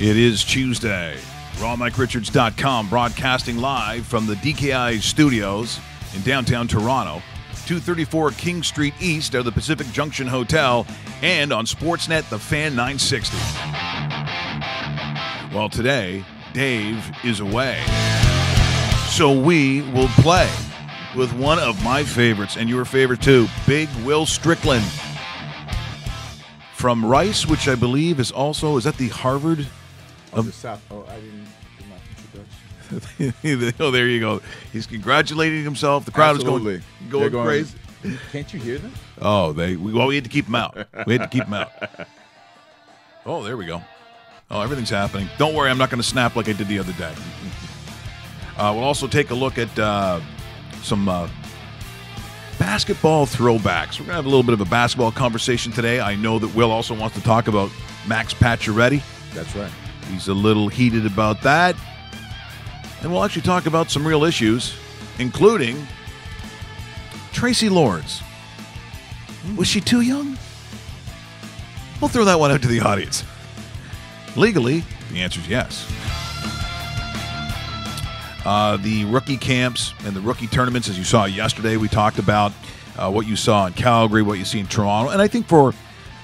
It is Tuesday. RawMikeRichards.com broadcasting live from the DKI studios in downtown Toronto, 234 King Street East of the Pacific Junction Hotel, and on Sportsnet, the Fan 960. Well, today, Dave is away. So we will play with one of my favorites, and your favorite too, Big Will Strickland. From Rice, which I believe is also, is that the Harvard? The South. Oh, I didn't do my introduction. Oh, there you go. He's congratulating himself. The crowd Absolutely. is going crazy. Can't you hear them? Oh, we had to keep them out. We had to keep them out. Oh, there we go. Oh, everything's happening. Don't worry, I'm not going to snap like I did the other day. We'll also take a look at some basketball throwbacks. We're going to have a little bit of a basketball conversation today. I know that Will also wants to talk about Max Pacioretty. That's right. He's a little heated about that. And we'll actually talk about some real issues, including Tracy Lords. Was she too young? We'll throw that one out to the audience. Legally, the answer is yes. The rookie camps and the rookie tournaments, as you saw yesterday, we talked about what you saw in Calgary, what you see in Toronto. And I think for,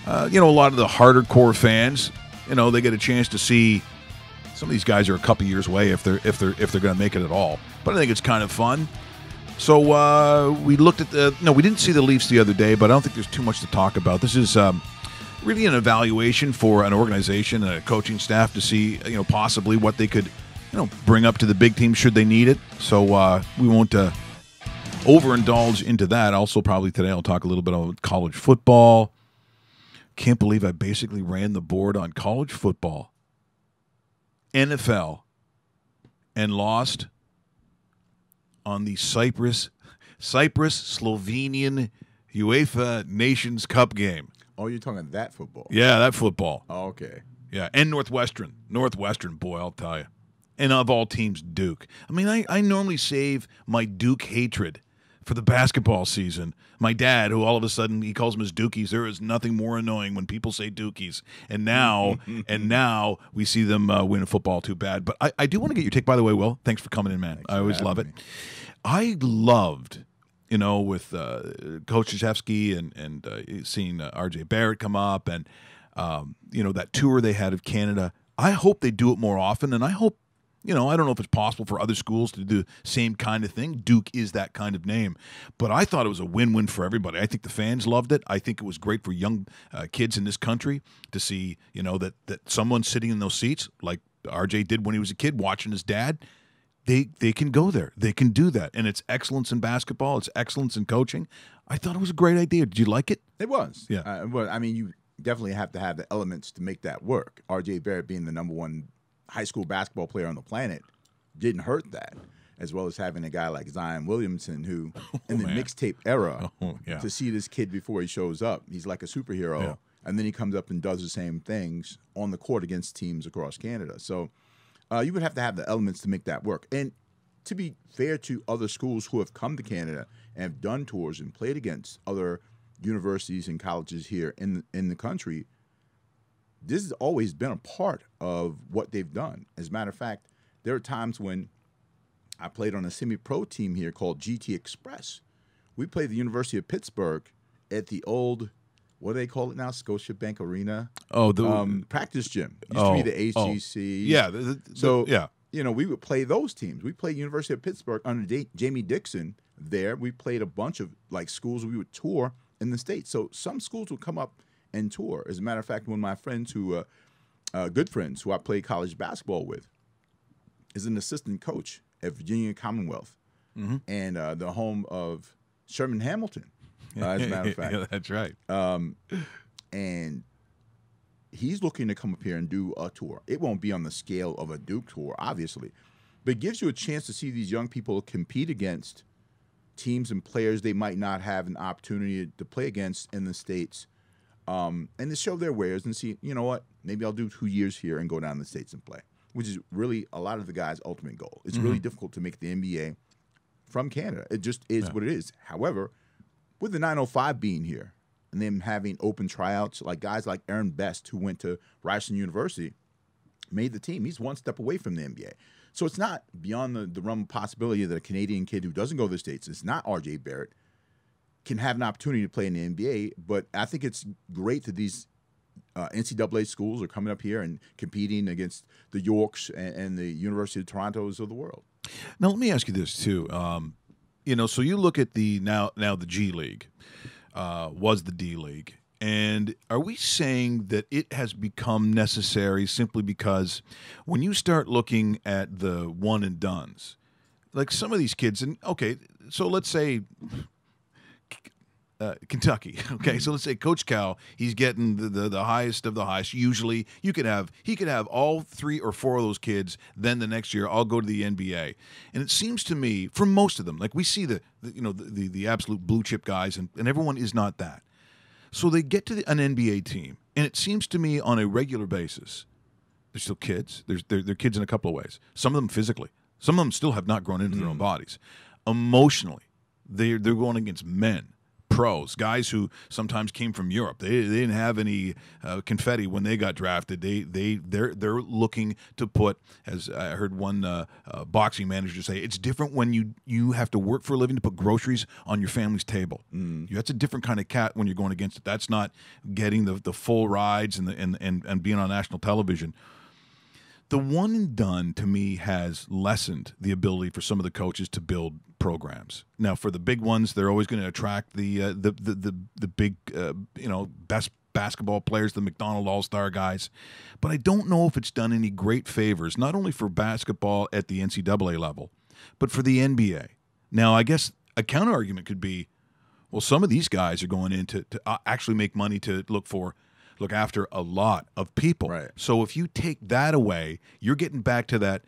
a lot of the harder core fans, they get a chance to see some of these guys are a couple years away if they're going to make it at all. But I think it's kind of fun. So we looked at we didn't see the Leafs the other day, but I don't think there's too much to talk about. This is really an evaluation for an organization and a coaching staff to see, possibly what they could, bring up to the big team should they need it. So we won't overindulge into that. Also, probably today I'll talk a little bit about college football. Can't believe I basically ran the board on college football, NFL, and lost on the Cyprus-Slovenian UEFA Nations Cup game. Oh, you're talking that football? Yeah, that football. Oh, okay. Yeah, and Northwestern. Northwestern, boy, I'll tell you. And of all teams, Duke. I mean, I normally save my Duke hatred for the basketball season. My dad, who all of a sudden he calls them as Dukies, there is nothing more annoying when people say Dukies. And now, we see them win football too bad. But I do want to get your take, by the way, Will. Thanks for coming in, man. I always love it. I loved, with Coach Krzyzewski and seeing RJ Barrett come up and, that tour they had of Canada. I hope they do it more often, and I hope, I don't know if it's possible for other schools to do the same kind of thing. Duke is that kind of name. But I thought it was a win-win for everybody. I think the fans loved it. I think it was great for young kids in this country to see, that someone sitting in those seats, like RJ did when he was a kid, watching his dad, they can go there. They can do that. And it's excellence in basketball. It's excellence in coaching. I thought it was a great idea. Did you like it? It was. Yeah. Well, I mean, you definitely have to have the elements to make that work. RJ Barrett being the number one high school basketball player on the planet didn't hurt that, as well as having a guy like Zion Williamson who, in the mixtape era, to see this kid before he shows up, he's like a superhero, and then he comes up and does the same things on the court against teams across Canada. So you would have to have the elements to make that work. And to be fair to other schools who have come to Canada and have done tours and played against other universities and colleges here in the country, this has always been a part of what they've done. As a matter of fact, there are times when I played on a semi-pro team here called GT Express. We played the University of Pittsburgh at the old, what do they call it now, Scotiabank Arena? Oh, the practice gym. Used to be the HGC. Yeah. We would play those teams. We played University of Pittsburgh under Jamie Dixon there. We played a bunch of schools we would tour in the States. So some schools would come up and tour. As a matter of fact, one of my friends good friends who I played college basketball with is an assistant coach at Virginia Commonwealth and the home of Sherman Hamilton, as a matter of fact. Yeah, that's right. And he's looking to come up here and do a tour. It won't be on the scale of a Duke tour, obviously, but it gives you a chance to see these young people compete against teams and players they might not have an opportunity to play against in the States, and to show their wares and see, you know what, maybe I'll do 2 years here and go down to the States and play, which is really a lot of the guys' ultimate goal. It's really difficult to make the NBA from Canada. It just is what it is. However, with the 905 being here and them having open tryouts, like guys like Aaron Best, who went to Ryerson University, made the team. He's one step away from the NBA. So it's not beyond the realm of possibility that a Canadian kid who doesn't go to the States, it's not RJ Barrett, can have an opportunity to play in the NBA. But I think it's great that these NCAA schools are coming up here and competing against the Yorks and the University of Torontos of the world. Now, let me ask you this, too. So you look at the now the G League was the D League. And are we saying that it has become necessary simply because when you start looking at the one and dones, like some of these kids, and okay, so let's say Kentucky, okay, so let's say Coach Cal, he's getting the highest of the highest. Usually, he could have all 3 or 4 of those kids. Then the next year, I'll go to the NBA, and it seems to me, for most of them, like we see the absolute blue chip guys, and everyone is not that. So they get to an NBA team, and it seems to me on a regular basis, they're still kids. They're kids in a couple of ways. Some of them physically. Some of them still have not grown into their own bodies. Emotionally, they're going against men, pros, guys who sometimes came from Europe. They didn't have any confetti when they got drafted. They're looking to put, as I heard one boxing manager say, it's different when you have to work for a living to put groceries on your family's table. That's a different kind of cat when you're going against it. That's not getting the full rides and being on national television. The one and done, to me, has lessened the ability for some of the coaches to build programs. Now, for the big ones, they're always going to attract the big, best basketball players, the McDonald All-Star guys. But I don't know if it's done any great favors, not only for basketball at the NCAA level, but for the NBA. Now, I guess a counter-argument could be, well, some of these guys are going in to actually make money to look after a lot of people. Right. So if you take that away, you're getting back to that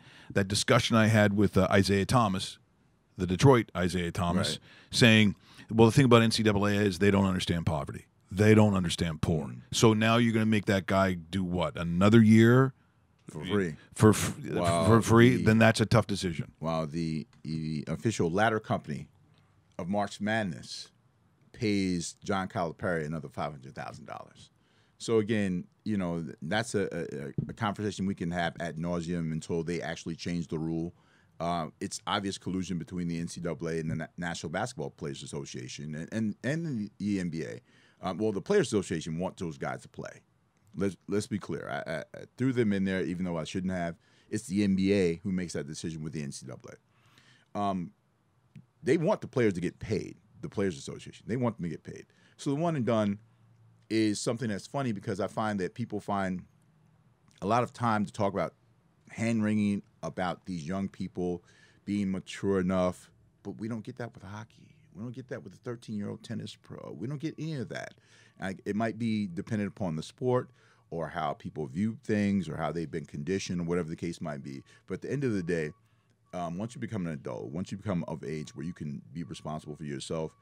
discussion I had with Isaiah Thomas, the Detroit Isaiah Thomas, right, saying, well, the thing about NCAA is they don't understand poverty. They don't understand poor. So now you're going to make that guy do what? Another year? For free. For free? Then that's a tough decision. Wow, the official ladder company of March Madness pays John Calipari another $500,000. So again, that's a conversation we can have ad nauseum until they actually change the rule. It's obvious collusion between the NCAA and the National Basketball Players Association and the NBA. Well, the Players Association want those guys to play. Let's be clear. I threw them in there even though I shouldn't have. It's the NBA who makes that decision with the NCAA. They want the players to get paid, the Players Association. They want them to get paid. So the one and done is something that's funny because I find that people find a lot of time to talk about hand-wringing about these young people being mature enough, but we don't get that with hockey. We don't get that with the 13-year-old tennis pro. We don't get any of that. It might be dependent upon the sport or how people view things or how they've been conditioned or whatever the case might be. But at the end of the day, once you become an adult, once you become of age where you can be responsible for yourself,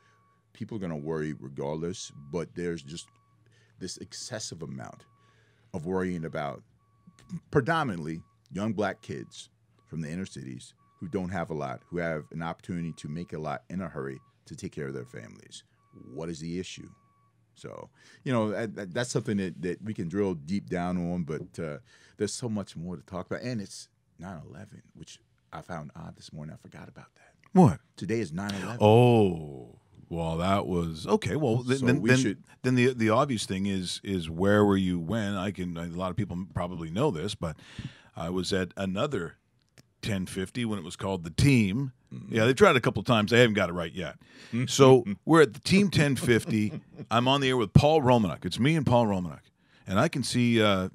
people are going to worry regardless, but there's just this excessive amount of worrying about predominantly young black kids from the inner cities who don't have a lot, who have an opportunity to make a lot in a hurry to take care of their families. What is the issue? So, that's something that we can drill deep down on, but there's so much more to talk about. And it's 9/11, which I found odd this morning. I forgot about that. What? Today is 9/11. Oh, well, that was okay. Well, then the obvious thing is where were you when? A lot of people probably know this, but I was at another 1050 when it was called The Team. Yeah, they've tried it a couple of times. They haven't got it right yet. So we're at the Team 1050. I'm on the air with Paul Romanek. It's me and Paul Romanek, and I can see we're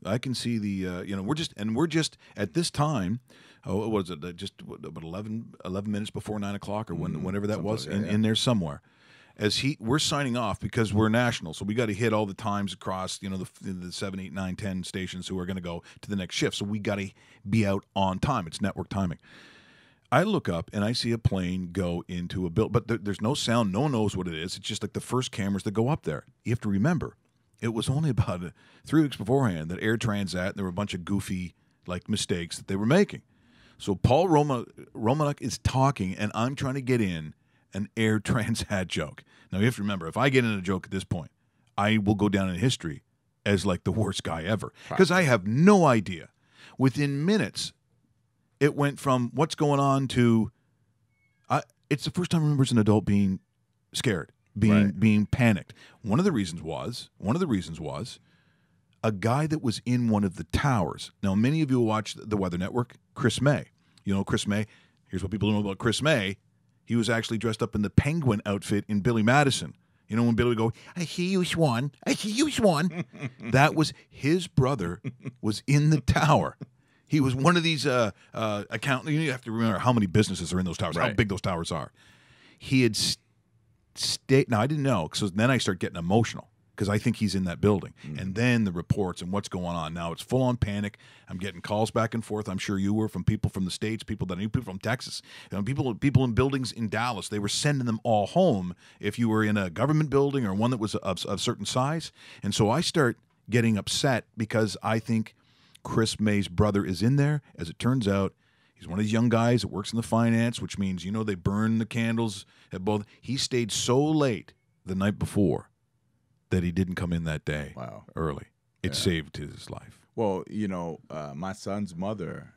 just at this time. Oh, what was it? Just about 11 minutes before 9 o'clock or whenever that was in there somewhere. We're signing off because we're national, so we got to hit all the times across, the 7, 8, 9, 10 stations who are going to go to the next shift. So we got to be out on time. It's network timing. I look up and I see a plane go into a building, but there's no sound. No one knows what it is. It's just like the first cameras that go up there. You have to remember, it was only about 3 weeks beforehand that Air Transat, and there were a bunch of goofy like mistakes that they were making. So Paul Romanuk is talking, and I'm trying to get in an Air Transat joke. Now you have to remember, if I get in a joke at this point, I will go down in history as like the worst guy ever because I have no idea. Within minutes, it went from what's going on to it's the first time I remember as an adult being scared, being panicked. One of the reasons was a guy that was in one of the towers. Now, many of you will watch the Weather Network, Chris May. You know Chris May. Here's what people don't know about Chris May. He was actually dressed up in the penguin outfit in Billy Madison. You know when Billy would go, I see you, Swan. I see you, Swan. That was his brother was in the tower. He was one of these accountants. You have to remember how many businesses are in those towers, how big those towers are. He had stayed. Now, I didn't know, so then I start getting emotional because I think he's in that building. And then the reports and what's going on. Now, it's full-on panic. I'm getting calls back and forth. I'm sure you were from people from the States, people that I knew, people from Texas, people in buildings in Dallas. They were sending them all home if you were in a government building or one that was of a certain size. And so I start getting upset because I think Chris May's brother is in there. As it turns out, he's one of these young guys that works in the finance, which means, you know, they burn the candles at both. He stayed so late the night before that he didn't come in that day early. It saved his life. Well, you know, my son's mother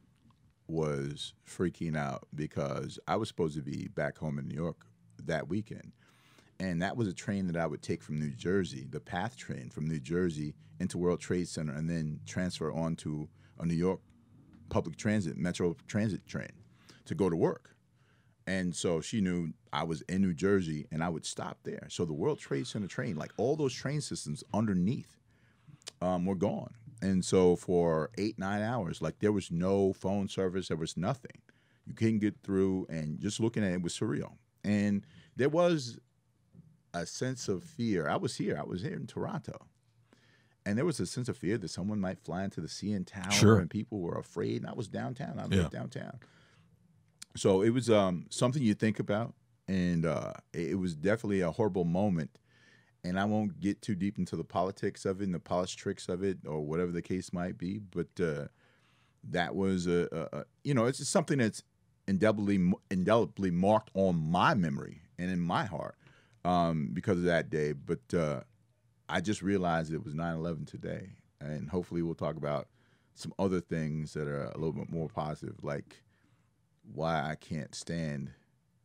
was freaking out because I was supposed to be back home in New York that weekend. And that was a train that I would take from New Jersey, the PATH train from New Jersey into World Trade Center and then transfer on to a New York public transit, metro transit train to go to work. And so she knew I was in New Jersey and I would stop there. So the World Trade Center train, like all those train systems underneath were gone. And so for 8-9 hours, like there was no phone service, there was nothing. You couldn't get through, and just looking at it was surreal. And there was a sense of fear. I was here in Toronto, and there was a sense of fear that someone might fly into the CN Tower, and people were afraid. And I was downtown. I lived downtown. So it was something you think about, and it was definitely a horrible moment. And I won't get too deep into the politics of it and the politics of it or whatever the case might be, but that was, you know, it's just something that's indelibly marked on my memory and in my heart. Because of that day. But I just realized it was 9/11 today. And hopefully we'll talk about some other things that are a little bit more positive, like why I can't stand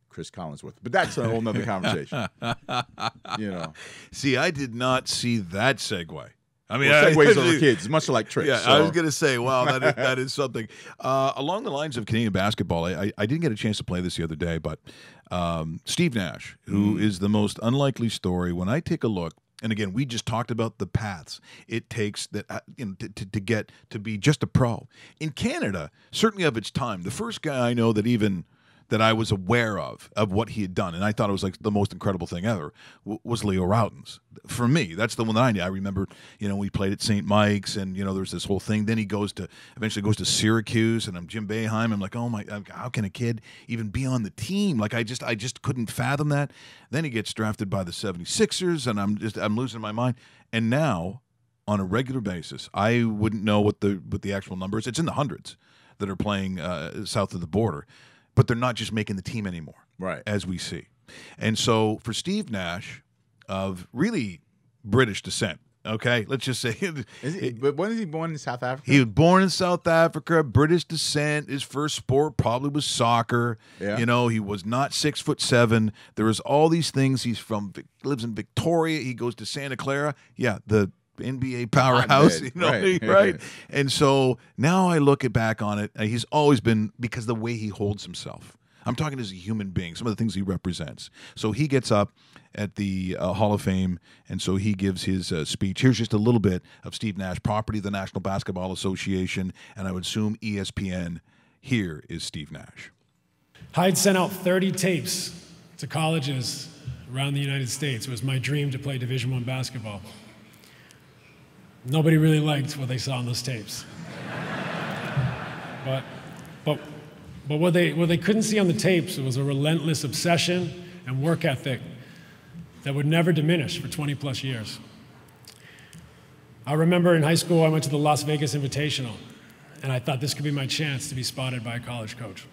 Chris Collinsworth. But that's a whole nother conversation. You know. See, I did not see that segue. I mean, segues over kids, much like tricks. Yeah, so. I was going to say, wow, that is something. Along the lines of Canadian basketball, I didn't get a chance to play this the other day, but Steve Nash, who is the most unlikely story, when I take a look, and again, we just talked about the paths it takes that to get to be just a pro. In Canada, certainly of its time, the first guy I know that I was aware of what he had done, and I thought it was like the most incredible thing ever, was Leo Routens. For me, that's the one that I knew. I remember, you know, we played at St. Mike's, and, you know, there's this whole thing. Then he eventually goes to Syracuse, and I'm Jim Boeheim. I'm like, oh my, how can a kid even be on the team? Like, I just couldn't fathom that. Then he gets drafted by the 76ers, and I'm losing my mind. And now, on a regular basis, I wouldn't know what the actual number is. It's in the hundreds that are playing south of the border. But they're not just making the team anymore, right? As we see. And so for Steve Nash, of really British descent, okay, let's just say. But when was he born in South Africa? He was born in South Africa, British descent. His first sport probably was soccer. Yeah. You know, he was not 6'7". There was all these things. Lives in Victoria. He goes to Santa Clara. Yeah, the NBA powerhouse, you know, right? And so now I look back on it. He's always been, because the way he holds himself. I'm talking as a human being, some of the things he represents. So he gets up at the Hall of Fame, and so he gives his speech. Here's just a little bit of Steve Nash, property of the National Basketball Association, and I would assume ESPN. Here is Steve Nash. I'd sent out 30 tapes to colleges around the United States. It was my dream to play Division I basketball. Nobody really liked what they saw on those tapes. But But what they couldn't see on the tapes was a relentless obsession and work ethic that would never diminish for 20 plus years. I remember in high school, I went to the Las Vegas Invitational, and I thought this could be my chance to be spotted by a college coach.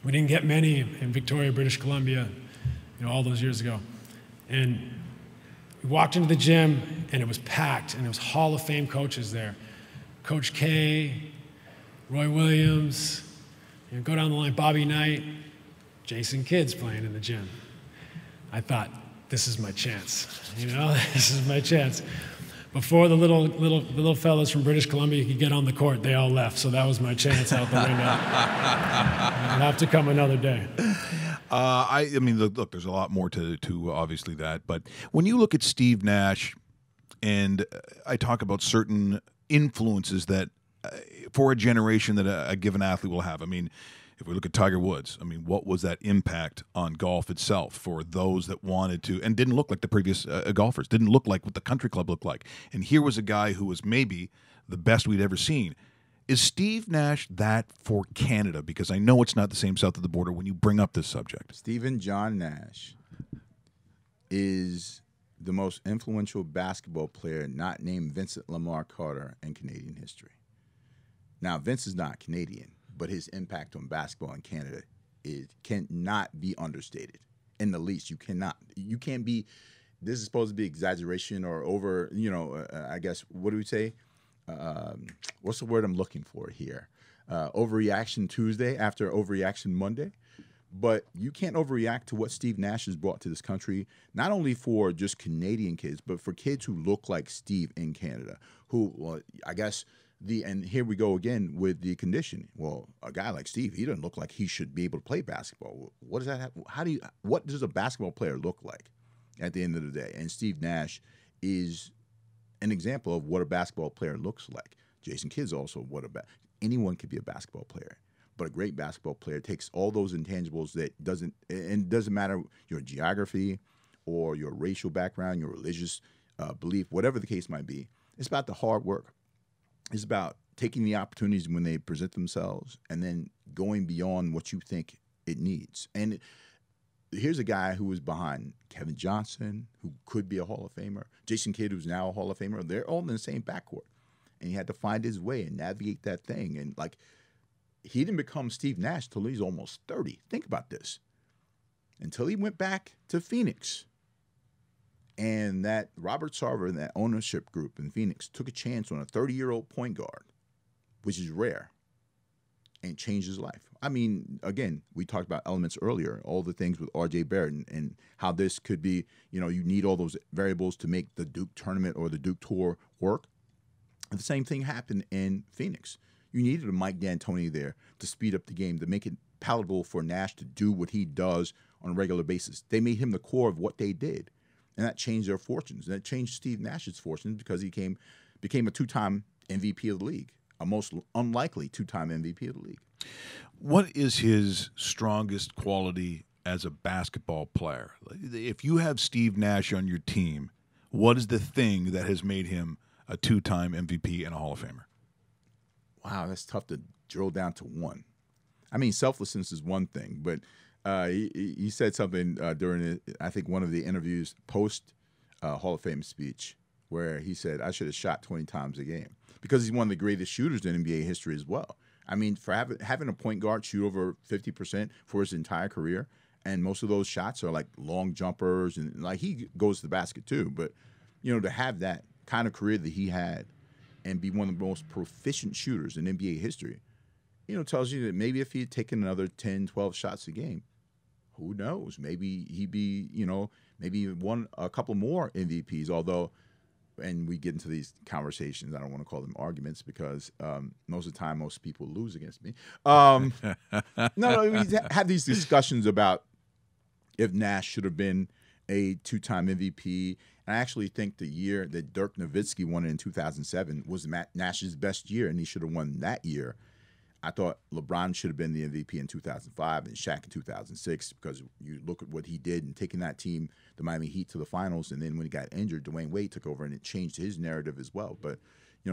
We didn't get many in Victoria, British Columbia, all those years ago. And we walked into the gym, and it was packed, and there was Hall of Fame coaches there. Coach K, Roy Williams, go down the line, Bobby Knight, Jason Kidd's playing in the gym. I thought, this is my chance, this is my chance. Before the little fellas from British Columbia could get on the court, they all left, so that was my chance out the window. I'll have to come another day. I mean, look, there's a lot more to obviously that, but when you look at Steve Nash, and I talk about certain influences that for a generation that a given athlete will have. I mean, if we look at Tiger Woods, I mean, what was that impact on golf itself for those that wanted to and didn't look like the previous golfers, didn't look like what the country club looked like. And here was a guy who was maybe the best we'd ever seen. Is Steve Nash that for Canada? Because I know it's not the same south of the border when you bring up this subject. Stephen John Nash is the most influential basketball player not named Vincent Lamar Carter in Canadian history. Now, Vince is not Canadian, but his impact on basketball in Canada cannot be understated in the least. You can't be, this is supposed to be exaggeration or over, I guess, what do we say? What's the word I'm looking for here? Overreaction Tuesday after overreaction Monday. But you can't overreact to what Steve Nash has brought to this country, not only for just Canadian kids, but for kids who look like Steve in Canada, who, well, I guess, and here we go again with the condition. Well, a guy like Steve, he doesn't look like he should be able to play basketball. What does that have? What does a basketball player look like at the end of the day? And Steve Nash is an example of what a basketball player looks like. Jason Kidd's also anyone could be a basketball player. But a great basketball player takes all those intangibles that doesn't matter your geography or your racial background, your religious belief, whatever the case might be. It's about the hard work. It's about taking the opportunities when they present themselves and then going beyond what you think it needs. And here's a guy who was behind Kevin Johnson, who could be a Hall of Famer, Jason Kidd, who's now a Hall of Famer. They're all in the same backcourt. And he had to find his way and navigate that thing. And, he didn't become Steve Nash till he's almost 30. Think about this. Until he went back to Phoenix. And that Robert Sarver and that ownership group in Phoenix took a chance on a 30-year-old point guard, which is rare, and changed his life. I mean, again, we talked about elements earlier, all the things with R.J. Barrett and how this could be, you need all those variables to make the Duke tournament or the Duke tour work. And the same thing happened in Phoenix. You needed a Mike D'Antoni there to speed up the game, to make it palatable for Nash to do what he does on a regular basis. They made him the core of what they did, and that changed their fortunes. And that changed Steve Nash's fortunes because he became a two-time MVP of the league, a most unlikely two-time MVP of the league. What is his strongest quality as a basketball player? If you have Steve Nash on your team, what is the thing that has made him a two-time MVP and a Hall of Famer? Wow, that's tough to drill down to one. I mean, selflessness is one thing, but he said something during, I think, one of the interviews post Hall of Fame speech where he said, I should have shot 20 times a game because he's one of the greatest shooters in NBA history as well. I mean, for having a point guard shoot over 50% for his entire career, and most of those shots are like long jumpers, and he goes to the basket too. But, to have that kind of career that he had, and be one of the most proficient shooters in NBA history, tells you that maybe if he had taken another 10, 12 shots a game, who knows? Maybe he'd be, maybe won a couple more MVPs, although, and we get into these conversations, I don't want to call them arguments because most of the time most people lose against me. No, we have these discussions about if Nash should have been a two-time MVP. And I actually think the year that Dirk Nowitzki won it in 2007 was Nash's best year, and he should have won that year. I thought LeBron should have been the MVP in 2005 and Shaq in 2006 because you look at what he did and taking that team, the Miami Heat, to the finals. And then when he got injured, Dwayne Wade took over, and it changed his narrative as well. But,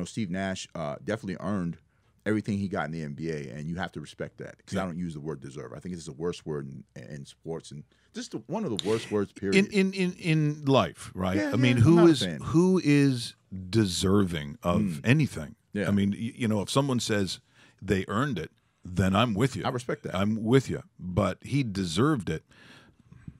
Steve Nash definitely earned everything he got in the NBA, and you have to respect that because I don't use the word deserve. I think it's the worst word in sports and just one of the worst words. Period. In life, right? Yeah, I mean, I'm not a fan. who is deserving of anything? Yeah. I mean, you know, if someone says they earned it, then I'm with you. I respect that. I'm with you, but he deserved it.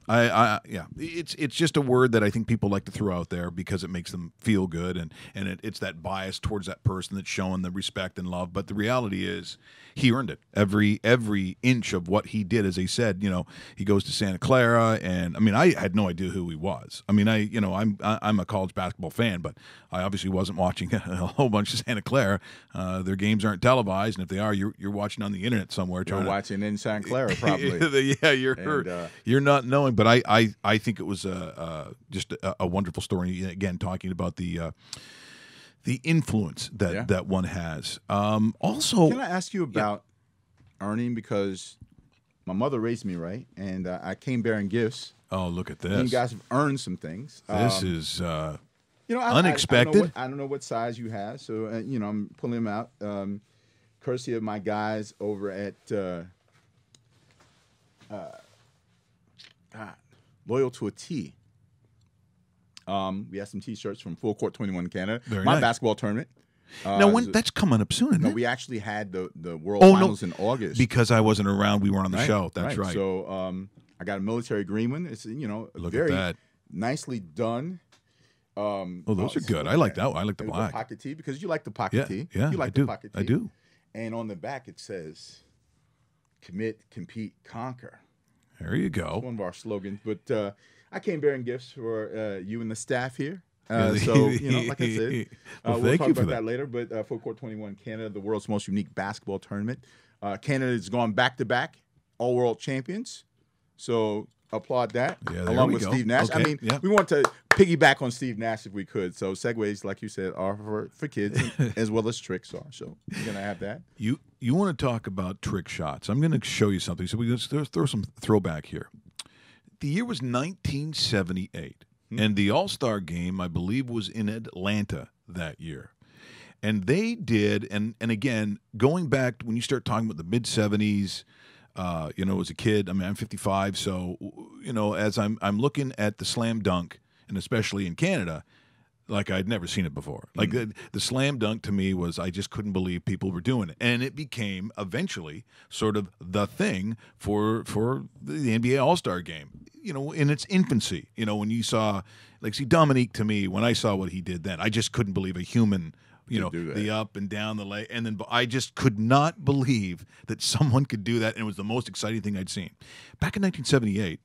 Yeah, it's just a word that I think people like to throw out there because it makes them feel good, and it's that bias towards that person that's showing the respect and love. But the reality is, he earned it every inch of what he did. As he said, you know, he goes to Santa Clara, and I mean, I had no idea who he was. I mean, I'm a college basketball fan, but I obviously wasn't watching a whole bunch of Santa Clara. Their games aren't televised, and if they are, you're watching on the internet somewhere. You're watching in Santa Clara, probably. Yeah, you're not knowing. But I think it was just a wonderful story. Again, talking about the influence that one has. Also, can I ask you about earning? Because my mother raised me right, and I came bearing gifts. Oh, look at this! And you guys have earned some things. This is unexpected. I don't know what size you have, so I'm pulling them out. Courtesy of my guys over at. Loyal to a T. We have some T-shirts from Full Court 21 Canada. Very my nice. Basketball tournament. Now, that's coming up soon, isn't No, it? we actually had the World Finals in August. Because I wasn't around, we weren't on the show. That's right. So I got a military green one. It's Look very at that. nicely done. Those are good. I like that one. I like the black. Pocket tee because you like the pocket tee. Yeah, you like I do. the pocket tee. I do. And on the back it says, "Commit, compete, conquer." There you go. One of our slogans. But I came bearing gifts for you and the staff here. So, like I said, we'll talk about that later. But Full Court 21 Canada, the world's most unique basketball tournament. Canada has gone back-to-back all-world champions. So applaud that, along with Steve Nash. Okay. I mean, we want to piggyback on Steve Nash if we could. So segues, like you said, are for kids as well as tricks are. So we're going to have that. You want to talk about trick shots. I'm going to show you something. So we just throw some throwback here. The year was 1978, and the All-Star game, I believe, was in Atlanta that year. And they did, and again, going back when you start talking about the mid-'70s, as a kid, I mean, I'm 55, so, as I'm looking at the slam dunk, and especially in Canada, like I'd never seen it before. Like the slam dunk to me was, I just couldn't believe people were doing it. And it became eventually sort of the thing for the NBA All-Star game, in its infancy. When you saw, Dominique, to me, when I saw what he did then, I just couldn't believe a human, the up and down the leg. And then I just could not believe that someone could do that. And it was the most exciting thing I'd seen. Back in 1978,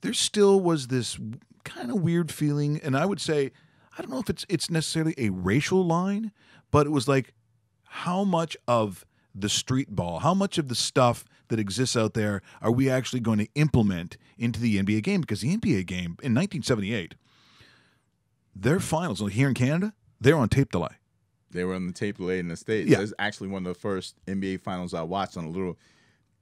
there still was this kind of weird feeling. And I would say, I don't know if it's necessarily a racial line, but it was like, how much of the street ball, how much of the stuff that exists out there are we actually going to implement into the NBA game? Because the NBA game in 1978, their finals here in Canada, they're on tape delay. They were on the tape delay in the States. Yeah. That's actually one of the first NBA finals I watched on a little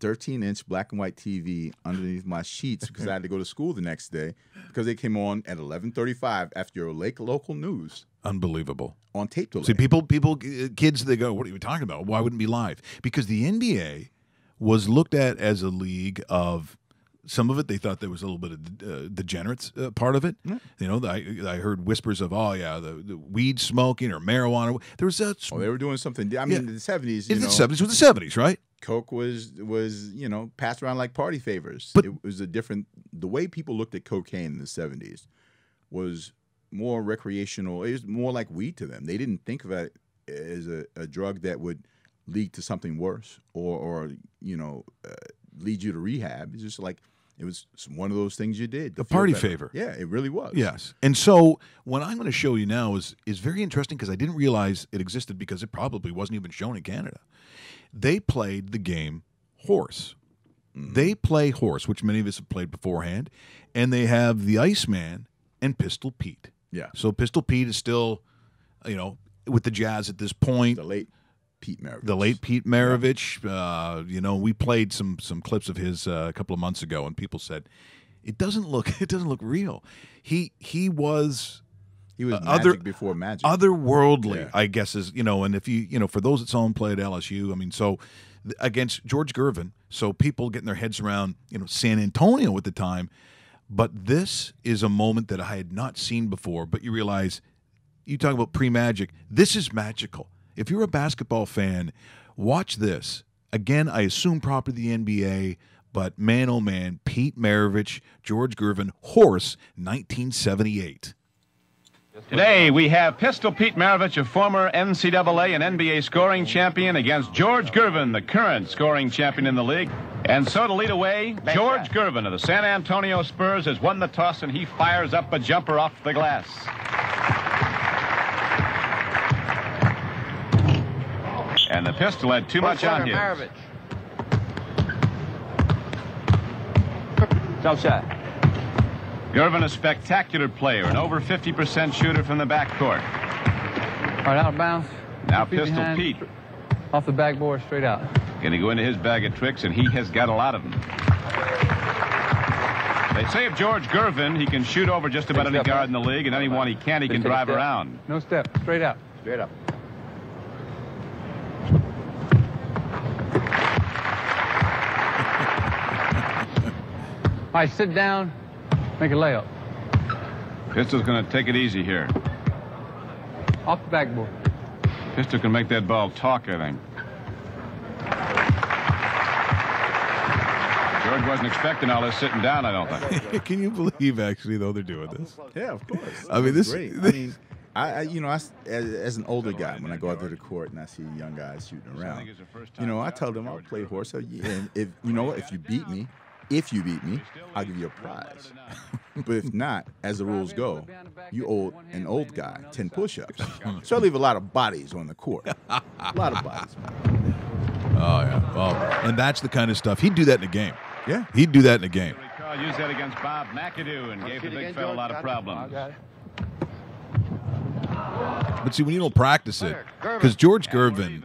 13-inch black and white TV underneath my sheets because I had to go to school the next day because they came on at 11:35 after your local news. Unbelievable. On tape delay. See, kids, they go, what are you talking about? Why wouldn't it be live? Because the NBA was looked at as a league of, some of it they thought there was a little bit of degenerates part of it. I heard whispers of, the weed smoking or marijuana. There was that. Oh, they were doing something. I mean, in the 70s. In the 70s was the 70s, right? Coke was passed around like party favors. But it was the way people looked at cocaine in the 70s was more recreational. It was more like weed to them. They didn't think of it as a drug that would lead to something worse or lead you to rehab. It's just like it was one of those things you did. The party favor. Yeah, it really was. Yes. And so what I'm going to show you now is very interesting because I didn't realize it existed because it probably wasn't even shown in Canada. They played the game horse. They play horse, which many of us have played beforehand, and they have the Iceman and Pistol Pete. Yeah. So Pistol Pete is still, with the Jazz at this point. The late Pete Maravich. The late Pete Maravich. Yeah. We played some clips of his a couple of months ago, and people said it doesn't look real. He was He was magic before magic. Otherworldly, Yeah. I guess is, and if for those that saw him play at LSU, I mean, so against George Gervin, so people getting their heads around, San Antonio at the time, but this is a moment that I had not seen before, but you realize, you talk about pre-magic, this is magical. If you're a basketball fan, watch this. Again, I assume proper the NBA, but man, oh man, Pete Maravich, George Gervin, Horse, 1978. Today, we have Pistol Pete Maravich, a former NCAA and NBA scoring champion, against George Gervin, the current scoring champion in the league. And so to lead away, George Gervin of the San Antonio Spurs has won the toss, and he fires up a jumper off the glass. And the pistol had too much on him. Jump shot. Gervin, a spectacular player, an over 50% shooter from the backcourt. All right, out of bounds. Now Feet Pistol behind, Pete. Off the backboard, straight out. Going to go into his bag of tricks, and he has got a lot of them. They say of George Gervin, he can shoot over just about any guard in the league, and anyone he can, he can drive around. No step, straight out. Straight up. All right, sit down, make a layup. Pistol's going to take it easy here. Off the backboard. Pistol can make that ball talk, I think. George wasn't expecting all this sitting down, I don't think. Can you believe, actually, though, they're doing this? Yeah, of course. I mean, this great. I mean, as an older guy, when I go out to the court and I see young guys shooting around, I tell them I'll play horse. So, and if if you beat me, I'll give you a prize. But if not, as the rules go, you owe an old guy 10 push-ups. So I leave a lot of bodies on the court. A lot of bodies. Oh, yeah. Well, and that's the kind of stuff. He'd do that in a game. Yeah. He'd do that in a game. Used that against Bob McAdoo and gave the big fella a lot of problems. But see, when you don't practice it, because George Gervin,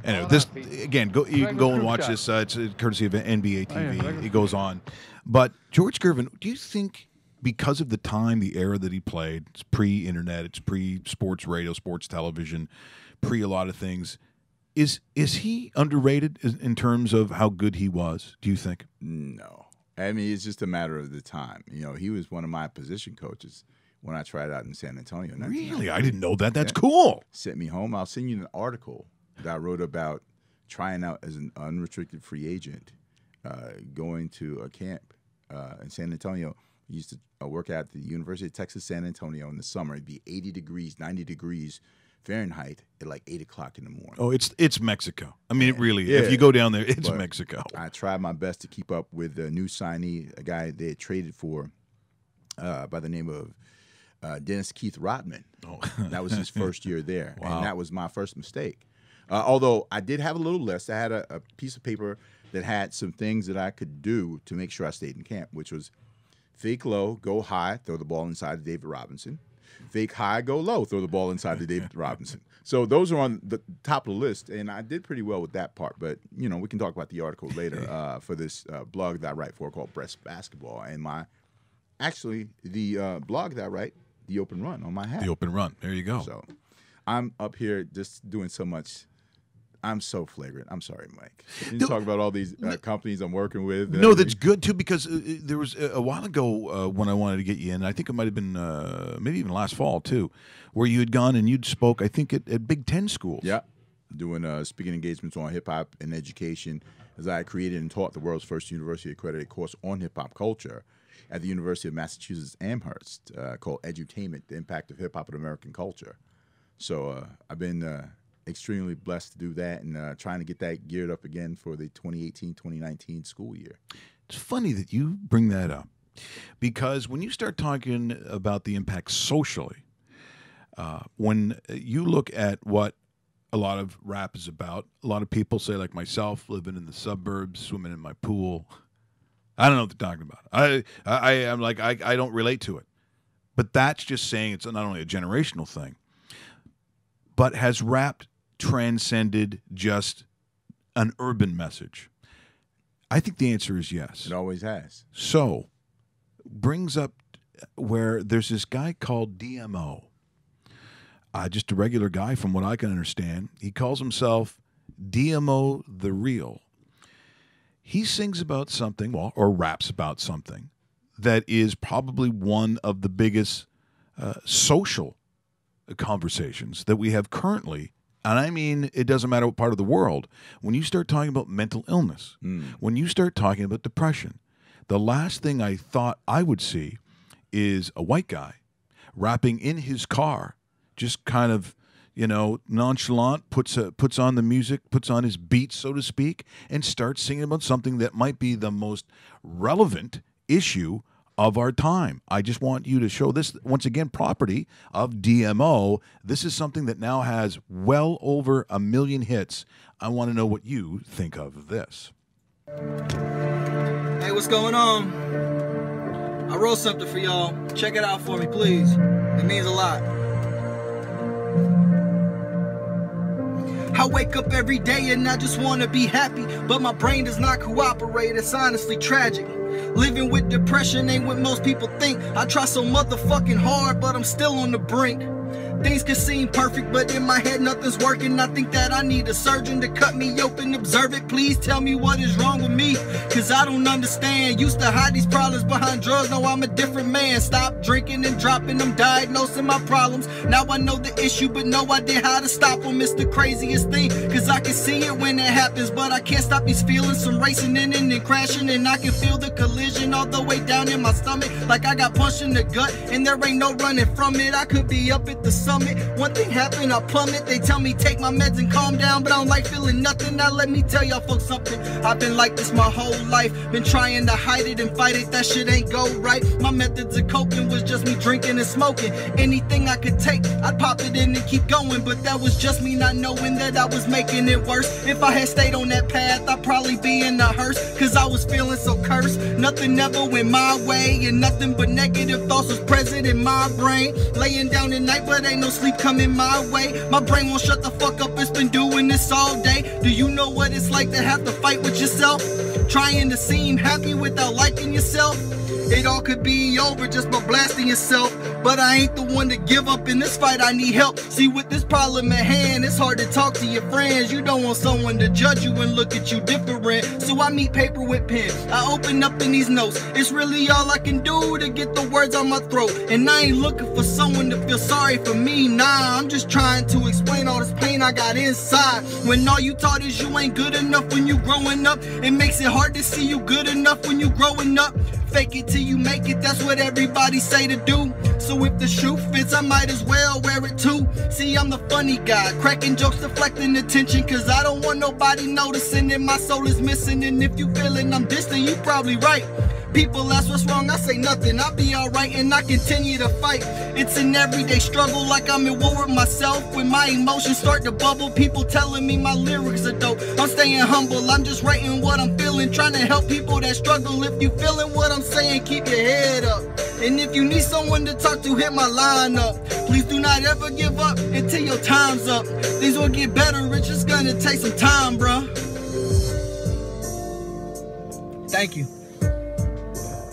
this again, you can go and watch this. It's courtesy of NBA TV. It goes on. But George Gervin, do you think because of the time, the era that he played, it's pre-internet, it's pre-sports radio, sports television, pre a lot of things, is he underrated in terms of how good he was, do you think? No. I mean, it's just a matter of the time. He was one of my position coaches when I tried out in San Antonio. Really? I didn't know that. That's cool. Sent me home. I'll send you an article that I wrote about trying out as an unrestricted free agent, going to a camp in San Antonio. I used to work at the University of Texas, San Antonio in the summer. It'd be 80 degrees, 90 degrees Fahrenheit at like 8 o'clock in the morning. Oh, it's Mexico. I mean, it really, if you go down there, it's Mexico. I tried my best to keep up with the new signee, a guy they had traded for by the name of Dennis Keith Rodman. Oh. That was his first year there. Wow. And that was my first mistake. Although I did have a little list. I had a piece of paper that had some things that I could do to make sure I stayed in camp, which was fake low, go high, throw the ball inside of David Robinson. Fake high, go low, throw the ball inside to David Robinson. So those are on the top of the list, and I did pretty well with that part. But, we can talk about the article later for this blog that I write for called Breast Basketball. And the blog that I write, The Open Run, on my hat. The Open Run. There you go. So I'm up here just doing so much. I'm so flagrant. I'm sorry, Mike. You talk about all these companies I'm working with. No, that's good, too, because there was a while ago when I wanted to get you in, I think it might have been maybe even last fall, too, where you had gone and you'd spoke, I think, at Big Ten schools. Yeah, doing speaking engagements on hip-hop and education, as I created and taught the world's first university-accredited course on hip-hop culture at the University of Massachusetts Amherst called Edutainment, The Impact of Hip-Hop on American Culture. So I've been extremely blessed to do that and trying to get that geared up again for the 2018-2019 school year. It's funny that you bring that up because when you start talking about the impact socially, when you look at what a lot of rap is about, a lot of people say, like myself, living in the suburbs, swimming in my pool, I don't know what they're talking about. I'm like, I don't relate to it. But that's just saying it's not only a generational thing, but has rap transcended just an urban message? I think the answer is yes. It always has. So, brings up where there's this guy called DMO, just a regular guy from what I can understand. He calls himself DMO the Real. He sings about something, or raps about something, that is probably one of the biggest social conversations that we have currently. And I mean, it doesn't matter what part of the world. When you start talking about mental illness, when you start talking about depression, the last thing I thought I would see is a white guy rapping in his car, just kind of, nonchalant, puts on the music, puts on his beat, so to speak, and starts singing about something that might be the most relevant issue of our time. I just want you to show this, once again, property of DMO. This is something that now has well over 1 million hits. I want to know what you think of this. Hey, what's going on? I wrote something for y'all. Check it out for me, please. It means a lot. I wake up every day and I just want to be happy, but my brain does not cooperate. It's honestly tragic. Living with depression ain't what most people think. I try so motherfucking hard, but I'm still on the brink. Things can seem perfect, but in my head nothing's working. I think that I need a surgeon to cut me open, observe it. Please tell me what is wrong with me, cause I don't understand. Used to hide these problems behind drugs, now I'm a different man. Stop drinking and dropping them, diagnosing my problems. Now I know the issue, but no idea how to stop them. It's the craziest thing, cause I can see it when it happens, but I can't stop these feelings from racing in and then crashing. And I can feel the collision all the way down in my stomach, like I got punched in the gut, and there ain't no running from it. I could be up at the summit. One thing happened, I plummet. They tell me take my meds and calm down, but I don't like feeling nothing. Now let me tell y'all folks something. I've been like this my whole life, been trying to hide it and fight it. That shit ain't go right. My methods of coping was just me drinking and smoking. Anything I could take, I'd pop it in and keep going, but that was just me not knowing that I was making it worse. If I had stayed on that path, I'd probably be in a hearse, cause I was feeling so cursed. Nothing ever went my way, and nothing but negative thoughts was present in my brain. Laying down at night, but ain't no sleep coming my way. My brain won't shut the fuck up, it's been doing this all day. Do you know what it's like to have to fight with yourself? Trying to seem happy without liking yourself? It all could be over just by blasting yourself, but I ain't the one to give up in this fight, I need help. See, with this problem at hand, it's hard to talk to your friends. You don't want someone to judge you and look at you different, so I meet paper with pen. I open up in these notes, it's really all I can do to get the words on my throat. And I ain't looking for someone to feel sorry for me, nah, I'm just trying to explain all this pain I got inside. When all you taught is you ain't good enough when you growing up, it makes it hard to see you good enough when you growing up. Fake it till you make it, that's what everybody say to do. So if the shoe fits, I might as well wear it too. See, I'm the funny guy, cracking jokes, deflecting attention, cause I don't want nobody noticing that my soul is missing. And if you feeling I'm distant, you probably right. People ask what's wrong, I say nothing, I'll be alright, and I continue to fight. It's an everyday struggle, like I'm at war with myself. When my emotions start to bubble, people telling me my lyrics are dope. I'm staying humble, I'm just writing what I'm feeling, trying to help people that struggle. If you feeling what I'm saying, keep your head up. And if you need someone to talk to, hit my line up. Please do not ever give up until your time's up. Things will get better, it's just gonna take some time, bruh. Thank you.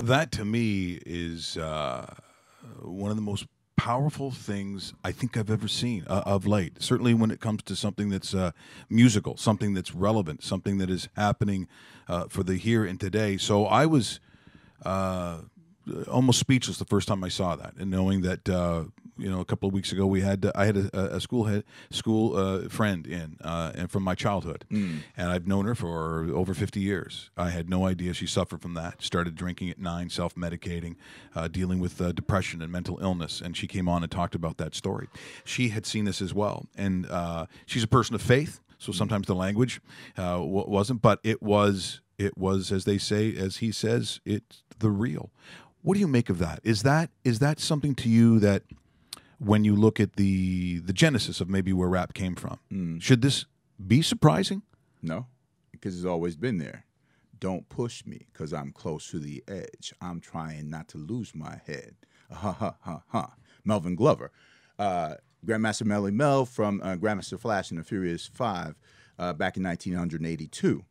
That to me is one of the most powerful things I think I've ever seen of late. Certainly when it comes to something that's musical, something that's relevant, something that is happening for the here and today. So I was almost speechless the first time I saw that, and knowing that a couple of weeks ago I had a school friend in and from my childhood, and I've known her for over 50 years. I had no idea she suffered from that. Started drinking at 9, self-medicating, dealing with depression and mental illness, and she came on and talked about that story. She had seen this as well, and she's a person of faith, so sometimes the language wasn't, but it was, as they say, as he says, it's the real. What do you make of that? Is that something to you that, when you look at the genesis of maybe where rap came from, should this be surprising? No, because it's always been there. Don't push me, because I'm close to the edge. I'm trying not to lose my head. Ha, ha, ha, ha. Melvin Glover. Grandmaster Melly Mel from Grandmaster Flash and the Furious 5 back in 1982.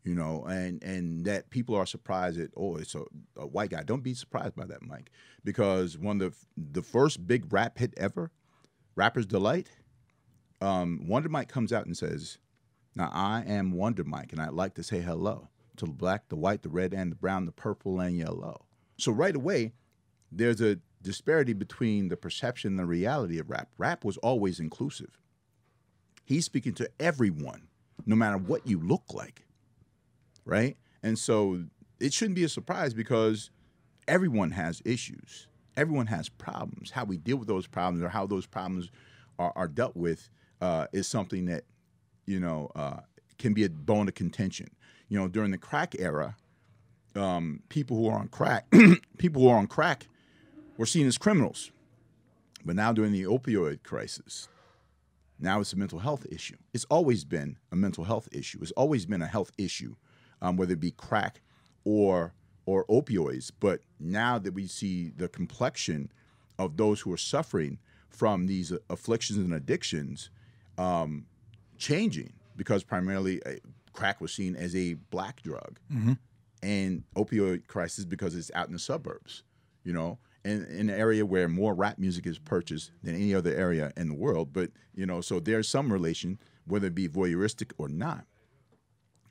you know, and that people are surprised that, oh, it's a white guy. Don't be surprised by that, Mike, because one of the first big rap hit ever, Rapper's Delight, Wonder Mike comes out and says, now I am Wonder Mike, and I'd like to say hello to the black, the white, the red, and the brown, the purple, and yellow. So right away, there's a disparity between the perception and the reality of rap. Rap was always inclusive. He's speaking to everyone, no matter what you look like, right? And so it shouldn't be a surprise because everyone has issues. Everyone has problems. How we deal with those problems or how those problems are dealt with is something that, you know, can be a bone of contention. You know, during the crack era, people who are on crack, were seen as criminals. But now during the opioid crisis, now it's a mental health issue. It's always been a mental health issue. It's always been a health issue, whether it be crack or opioids. But now that we see the complexion of those who are suffering from these afflictions and addictions changing, because primarily crack was seen as a black drug, and opioid crisis because it's out in the suburbs, you know, in an area where more rap music is purchased than any other area in the world. But, you know, so there's some relation, whether it be voyeuristic or not.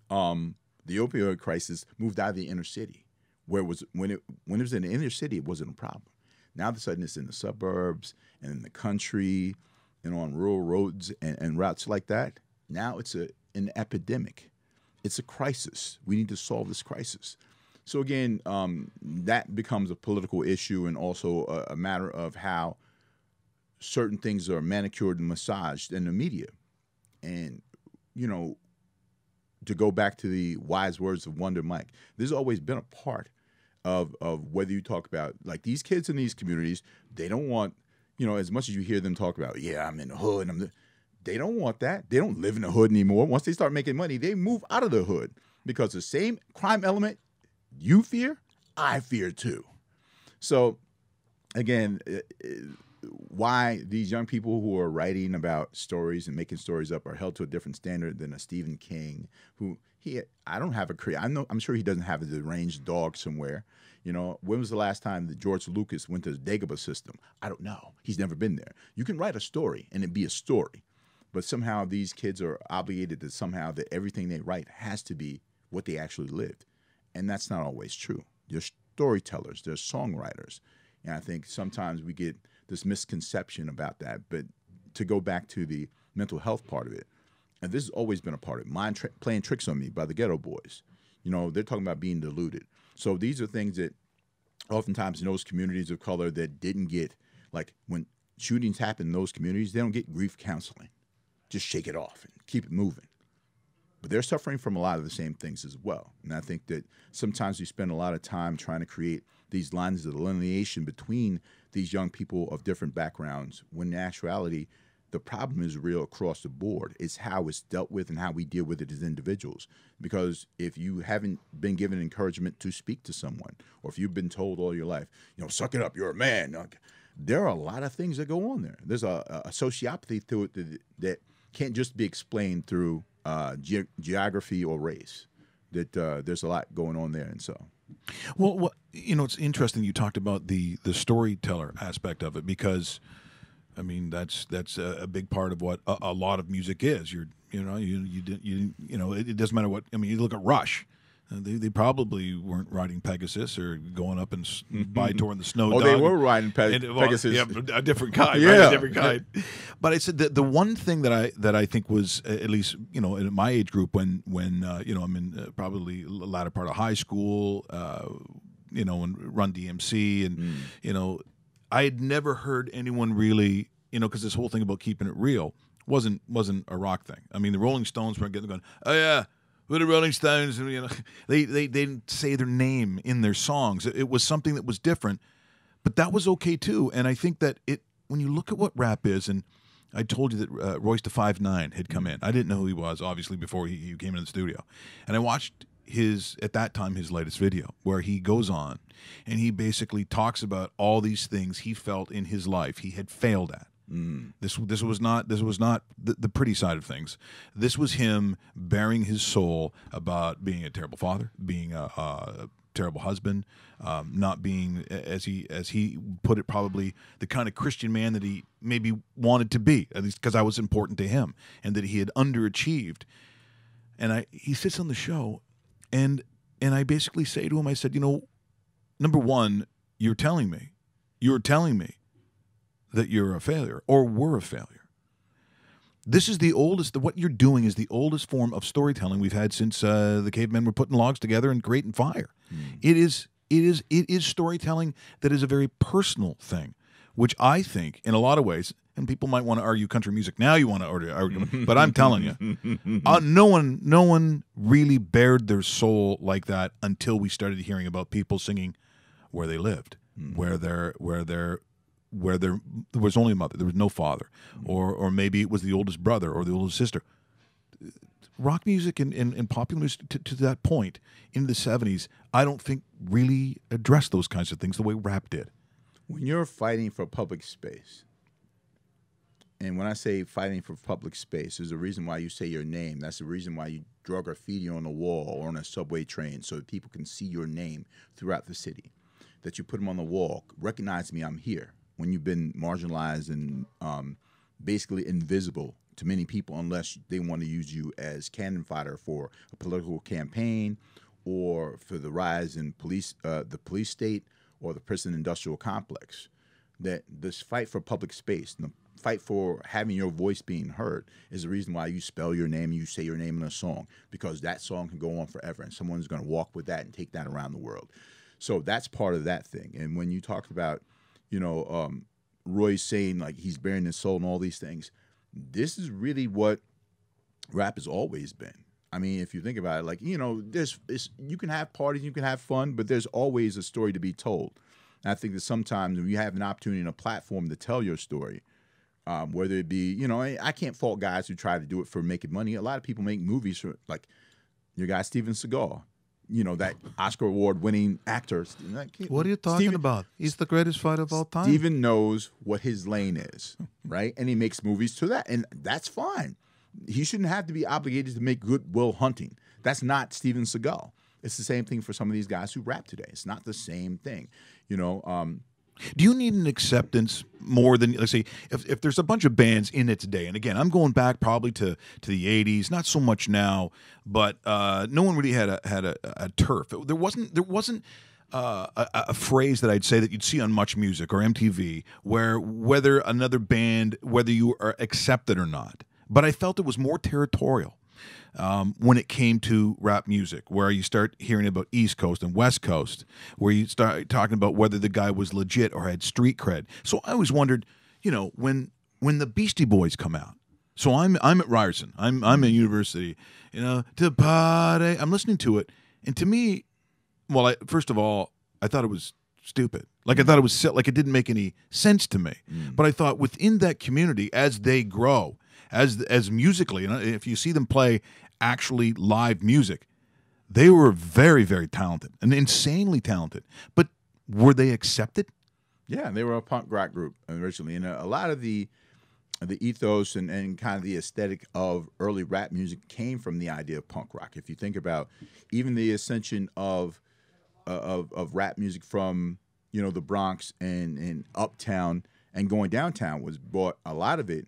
The opioid crisis moved out of the inner city, where it was when it was in the inner city, it wasn't a problem. Now all of a sudden it's in the suburbs and in the country and on rural roads and routes like that. Now it's an epidemic. It's a crisis. We need to solve this crisis. So again, that becomes a political issue and also a matter of how certain things are manicured and massaged in the media. And, you know, to go back to the wise words of Wonder Mike, this has always been a part of whether you talk about, like, these kids in these communities, they don't want, you know, as much as you hear them talk about, yeah, I'm in the hood, they don't want that. They don't live in the hood anymore. Once they start making money, they move out of the hood because the same crime element you fear, I fear too. So, again, why these young people who are writing about stories and making stories up are held to a different standard than a Stephen King, who I'm sure he doesn't have a deranged dog somewhere. You know, when was the last time that George Lucas went to the Dagobah system? I don't know. He's never been there. You can write a story and it be a story, but somehow these kids are obligated to somehow that everything they write has to be what they actually lived. And that's not always true. There's storytellers, there's songwriters. And I think sometimes we get this misconception about that. But to go back to the mental health part of it, and this has always been a part of it, Mind Playing Tricks on Me by the Ghetto Boys. You know, they're talking about being deluded. So these are things that oftentimes in those communities of color that didn't get, like when shootings happen in those communities, they don't get grief counseling. Just shake it off and keep it moving. But they're suffering from a lot of the same things as well. And I think that sometimes we spend a lot of time trying to create these lines of delineation between these young people of different backgrounds, when in actuality, the problem is real across the board. It's how it's dealt with and how we deal with it as individuals. Because if you haven't been given encouragement to speak to someone, or if you've been told all your life, you know, suck it up, you're a man, there are a lot of things that go on there. There's a sociopathy to it that can't just be explained through geography or race. That there's a lot going on there, and so. Well, you know, it's interesting you talked about the storyteller aspect of it, because, I mean, that's a big part of what a lot of music is. You know, it doesn't matter what. I mean, you look at Rush. They probably weren't riding Pegasus or going up and by touring the Snow Dog. Oh, they were riding Pegasus. Yeah, a different kind. Yeah. Right? A different kind. But I said that the one thing that I think was, at least, you know, in my age group, when you know, I'm in probably the latter part of high school, you know, and Run DMC, and you know, I had never heard anyone really, you know, because this whole thing about keeping it real wasn't a rock thing. I mean, the Rolling Stones weren't going, oh yeah, we're the Rolling Stones, and you know, they didn't say their name in their songs. It was something that was different, but that was okay too. And I think that when you look at what rap is, and I told you that Royce da 5'9" had come in. I didn't know who he was, obviously, before he came into the studio, and I watched at that time his latest video, where he goes on and he basically talks about all these things he felt in his life he had failed at. This was not the pretty side of things. This was him bearing his soul about being a terrible father, being a terrible husband, not being, as he put it, probably the kind of Christian man that he maybe wanted to be, at least because I was important to him, and that he had underachieved. And he sits on the show, and I basically say to him, I said, number one, you're telling me that you're a failure or were a failure. This is the oldest, what you're doing is the oldest form of storytelling we've had since the cavemen were putting logs together and creating fire. It is storytelling that is a very personal thing, which I think in a lot of ways, and people might want to argue country music now, you want to argue, but I'm telling you, no one really bared their soul like that until we started hearing about people singing where they lived, where there was only a mother, there was no father, or maybe it was the oldest brother or the oldest sister. Rock music and popular music to that point in the 70s, I don't think really addressed those kinds of things the way rap did. When you're fighting for public space, and when I say fighting for public space, there's a reason why you say your name. That's the reason why you draw graffiti on a wall or on a subway train so that people can see your name throughout the city. That you put them on the wall, recognize me, I'm here. When you've been marginalized and basically invisible to many people unless they want to use you as cannon fodder for a political campaign or for the rise in the police state or the prison industrial complex. That this fight for public space, the fight for having your voice being heard is the reason why you spell your name and you say your name in a song, because that song can go on forever and someone's going to walk with that and take that around the world. So that's part of that thing. And when you talked about, Roy saying like he's bearing his soul and all these things, this is really what rap has always been. I mean, if you think about it, like, you can have parties, you can have fun, but there's always a story to be told. And I think that sometimes when you have an opportunity and a platform to tell your story, whether it be, I can't fault guys who try to do it for making money. A lot of people make movies for, like, your guy Steven Seagal. That Oscar Award-winning actor. What are you talking about? He's the greatest fighter of all time. Steven knows what his lane is, right? And he makes movies to that, and that's fine. He shouldn't have to be obligated to make Good Will Hunting. That's not Steven Seagal. It's the same thing for some of these guys who rap today. It's not the same thing, Do you need an acceptance more than, let's say, if there's a bunch of bands in it today, and again, I'm going back probably to the 80s, not so much now, but no one really had a turf. There wasn't a phrase that I'd say that you'd see on Much Music or MTV where whether another band, whether you are accepted or not. But I felt it was more territorial. When it came to rap music, where you start hearing about East Coast and West Coast, where you start talking about whether the guy was legit or had street cred. So I always wondered, when the Beastie Boys come out. So I'm at Ryerson. I'm at university. To party. I'm listening to it, and to me, well, first of all, I thought it was stupid. Like I thought it was like it didn't make any sense to me. But I thought within that community, as they grow, as musically, if you see them play actually live music, they were very, very talented and insanely talented. But were they accepted? Yeah, they were a punk rock group originally, and a lot of the ethos and kind of the aesthetic of early rap music came from the idea of punk rock. If you think about even the ascension of rap music from the Bronx and uptown and going downtown was brought a lot of it.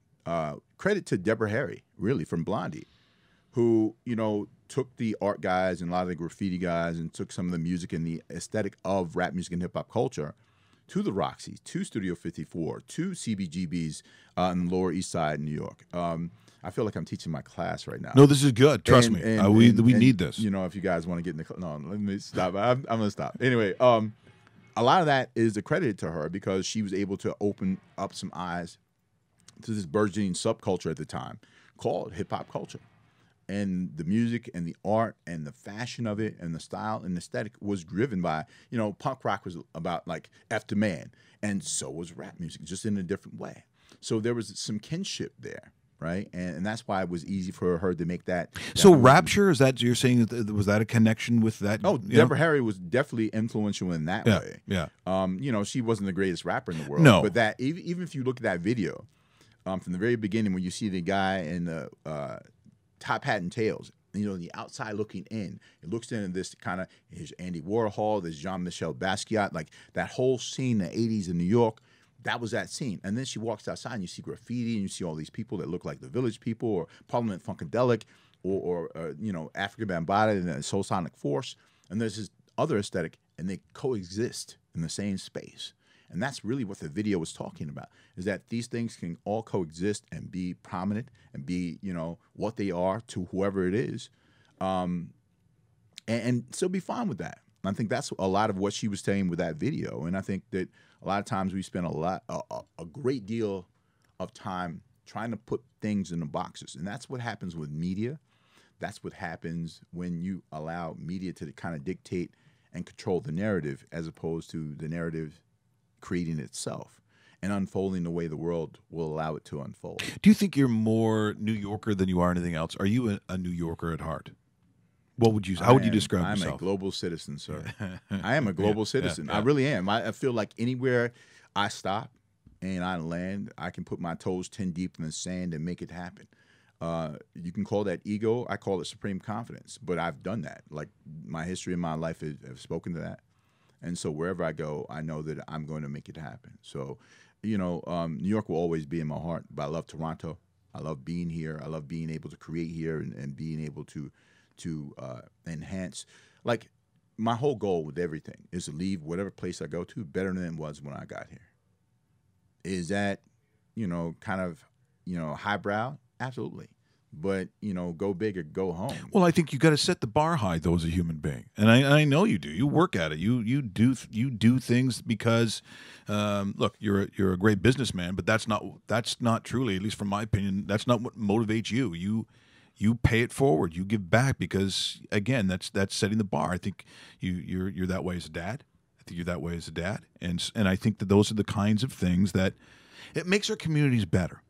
Credit to Deborah Harry, really, from Blondie, who, took the art guys and a lot of the graffiti guys and took some of the music and the aesthetic of rap music and hip-hop culture to the Roxy, to Studio 54, to CBGB's on the Lower East Side in New York. I feel like I'm teaching my class right now. No, this is good. Trust me. We need this. If you guys want to get in the... No, let me stop. I'm going to stop. Anyway, a lot of that is accredited to her because she was able to open up some eyes to this burgeoning subculture at the time called hip-hop culture. And the music and the art and the fashion of it and the style and aesthetic was driven by, punk rock was about like F the man. And so was rap music, just in a different way. So there was some kinship there, right? And that's why it was easy for her to make that. So Rapture, is that, you're saying, was that a connection with that? Oh, Deborah Harry was definitely influential in that way. Yeah. She wasn't the greatest rapper in the world. No. But that, even if you look at that video, from the very beginning when you see the guy in the top hat and tails, you know, the outside looking in. It looks into this kind of, here's Andy Warhol, there's Jean-Michel Basquiat, like that whole scene in the 80s in New York, that was that scene. And then she walks outside and you see graffiti and you see all these people that look like the Village People or Parliament Funkadelic or you know, Africa Bambaataa and the Soul Sonic Force. And there's this other aesthetic and they coexist in the same space. And that's really what the video was talking about, is that these things can all coexist and be prominent and be, you know, what they are to whoever it is, and still be fine with that. And I think that's a lot of what she was saying with that video. And I think that a lot of times we spend a great deal of time trying to put things in the boxes. And that's what happens with media. That's what happens when you allow media to kind of dictate and control the narrative as opposed to the narrative creating itself and unfolding the way the world will allow it to unfold. Do you think you're more New Yorker than you are anything else? Are you a New Yorker at heart? What would you? How would you describe yourself? I'm a global citizen, sir. I am a global citizen. Yeah. I really am. I feel like anywhere I stop and I land, I can put my toes 10 deep in the sand and make it happen. You can call that ego. I call it supreme confidence. But I've done that. Like my history in my life have spoken to that. And so wherever I go, I know that I'm going to make it happen. So, you know, New York will always be in my heart. But I love Toronto. I love being here. I love being able to create here and being able to enhance. Like my whole goal with everything is to leave whatever place I go to better than it was when I got here. Is that, you know, kind of, you know, highbrow? Absolutely. But, you know, go big or go home. Well, I think you got to set the bar high, though, as a human being, and I know you do. You work at it. You do things because, look, you're a great businessman, but that's not truly, at least from my opinion, that's not what motivates you. You pay it forward. You give back because, again, that's setting the bar. I think you're that way as a dad. I think you're that way as a dad, and I think that those are the kinds of things that it makes our communities better.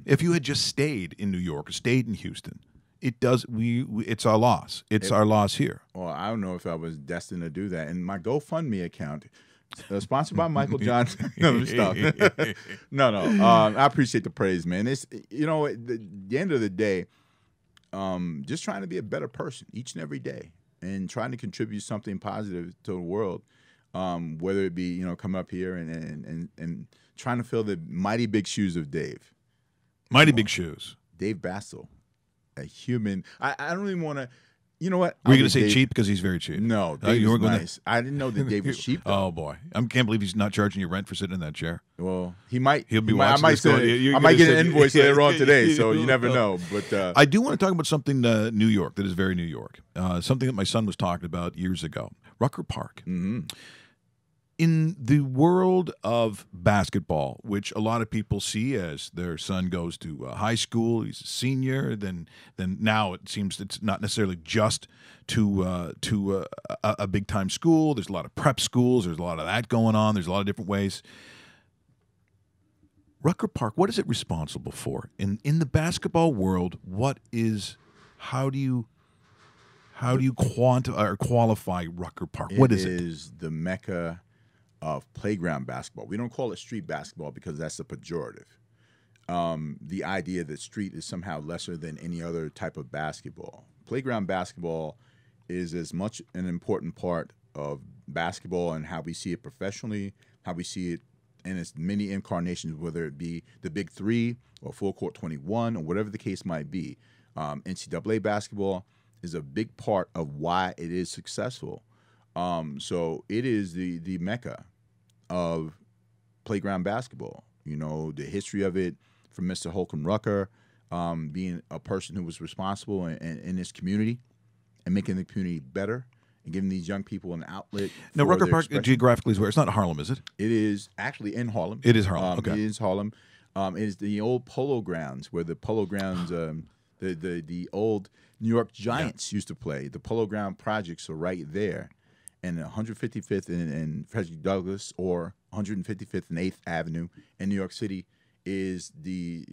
If you had just stayed in New York or stayed in Houston, it does. It's our loss. It's our loss here. Well, I don't know if I was destined to do that. And my GoFundMe account, sponsored by Michael Johnson. No, stop. No. I appreciate the praise, man. It's, you know, at the end of the day, just trying to be a better person each and every day, and trying to contribute something positive to the world. Whether it be, you know, come up here and trying to fill the mighty big shoes of Dave. Mighty big shoes. Dave Bastel, a human. I don't even want to. You know what? Were you going to say Dave, cheap because he's very cheap? No, Dave you is nice. I didn't know that Dave was cheap. Though. Oh boy, I can't believe he's not charging you rent for sitting in that chair. Well, he might. He'll be watching. I might get an invoice later on today, so you never know. But I do want to talk about something New York that is very New York. Something that my son was talking about years ago. Rucker Park. Mm-hmm. In the world of basketball, which a lot of people see as their son goes to high school, he's a senior, then now it seems it's not necessarily just to a big time school. There's a lot of prep schools. There's a lot of that going on. There's a lot of different ways. Rucker Park, what is it responsible for in the basketball world? How do you quantify or qualify Rucker Park? What is it? It is the mecca of playground basketball. We don't call it street basketball because that's a pejorative. The idea that street is somehow lesser than any other type of basketball. Playground basketball is as much an important part of basketball and how we see it professionally, how we see it in its many incarnations, whether it be the Big Three or Full Court 21 or whatever the case might be. NCAA basketball is a big part of why it is successful. So it is the mecca of playground basketball. You know, the history of it from Mr. Holcomb Rucker, being a person who was responsible in this community and making the community better and giving these young people an outlet. Now, Rucker Park geographically is where? It's not Harlem, is it? It is actually in Harlem. It is Harlem. Okay. It is Harlem. It is the old Polo Grounds where the Polo Grounds, the old New York Giants used to play. The Polo Ground projects are right there. And 155th and Frederick Douglass, or 155th and 8th Avenue in New York City, is the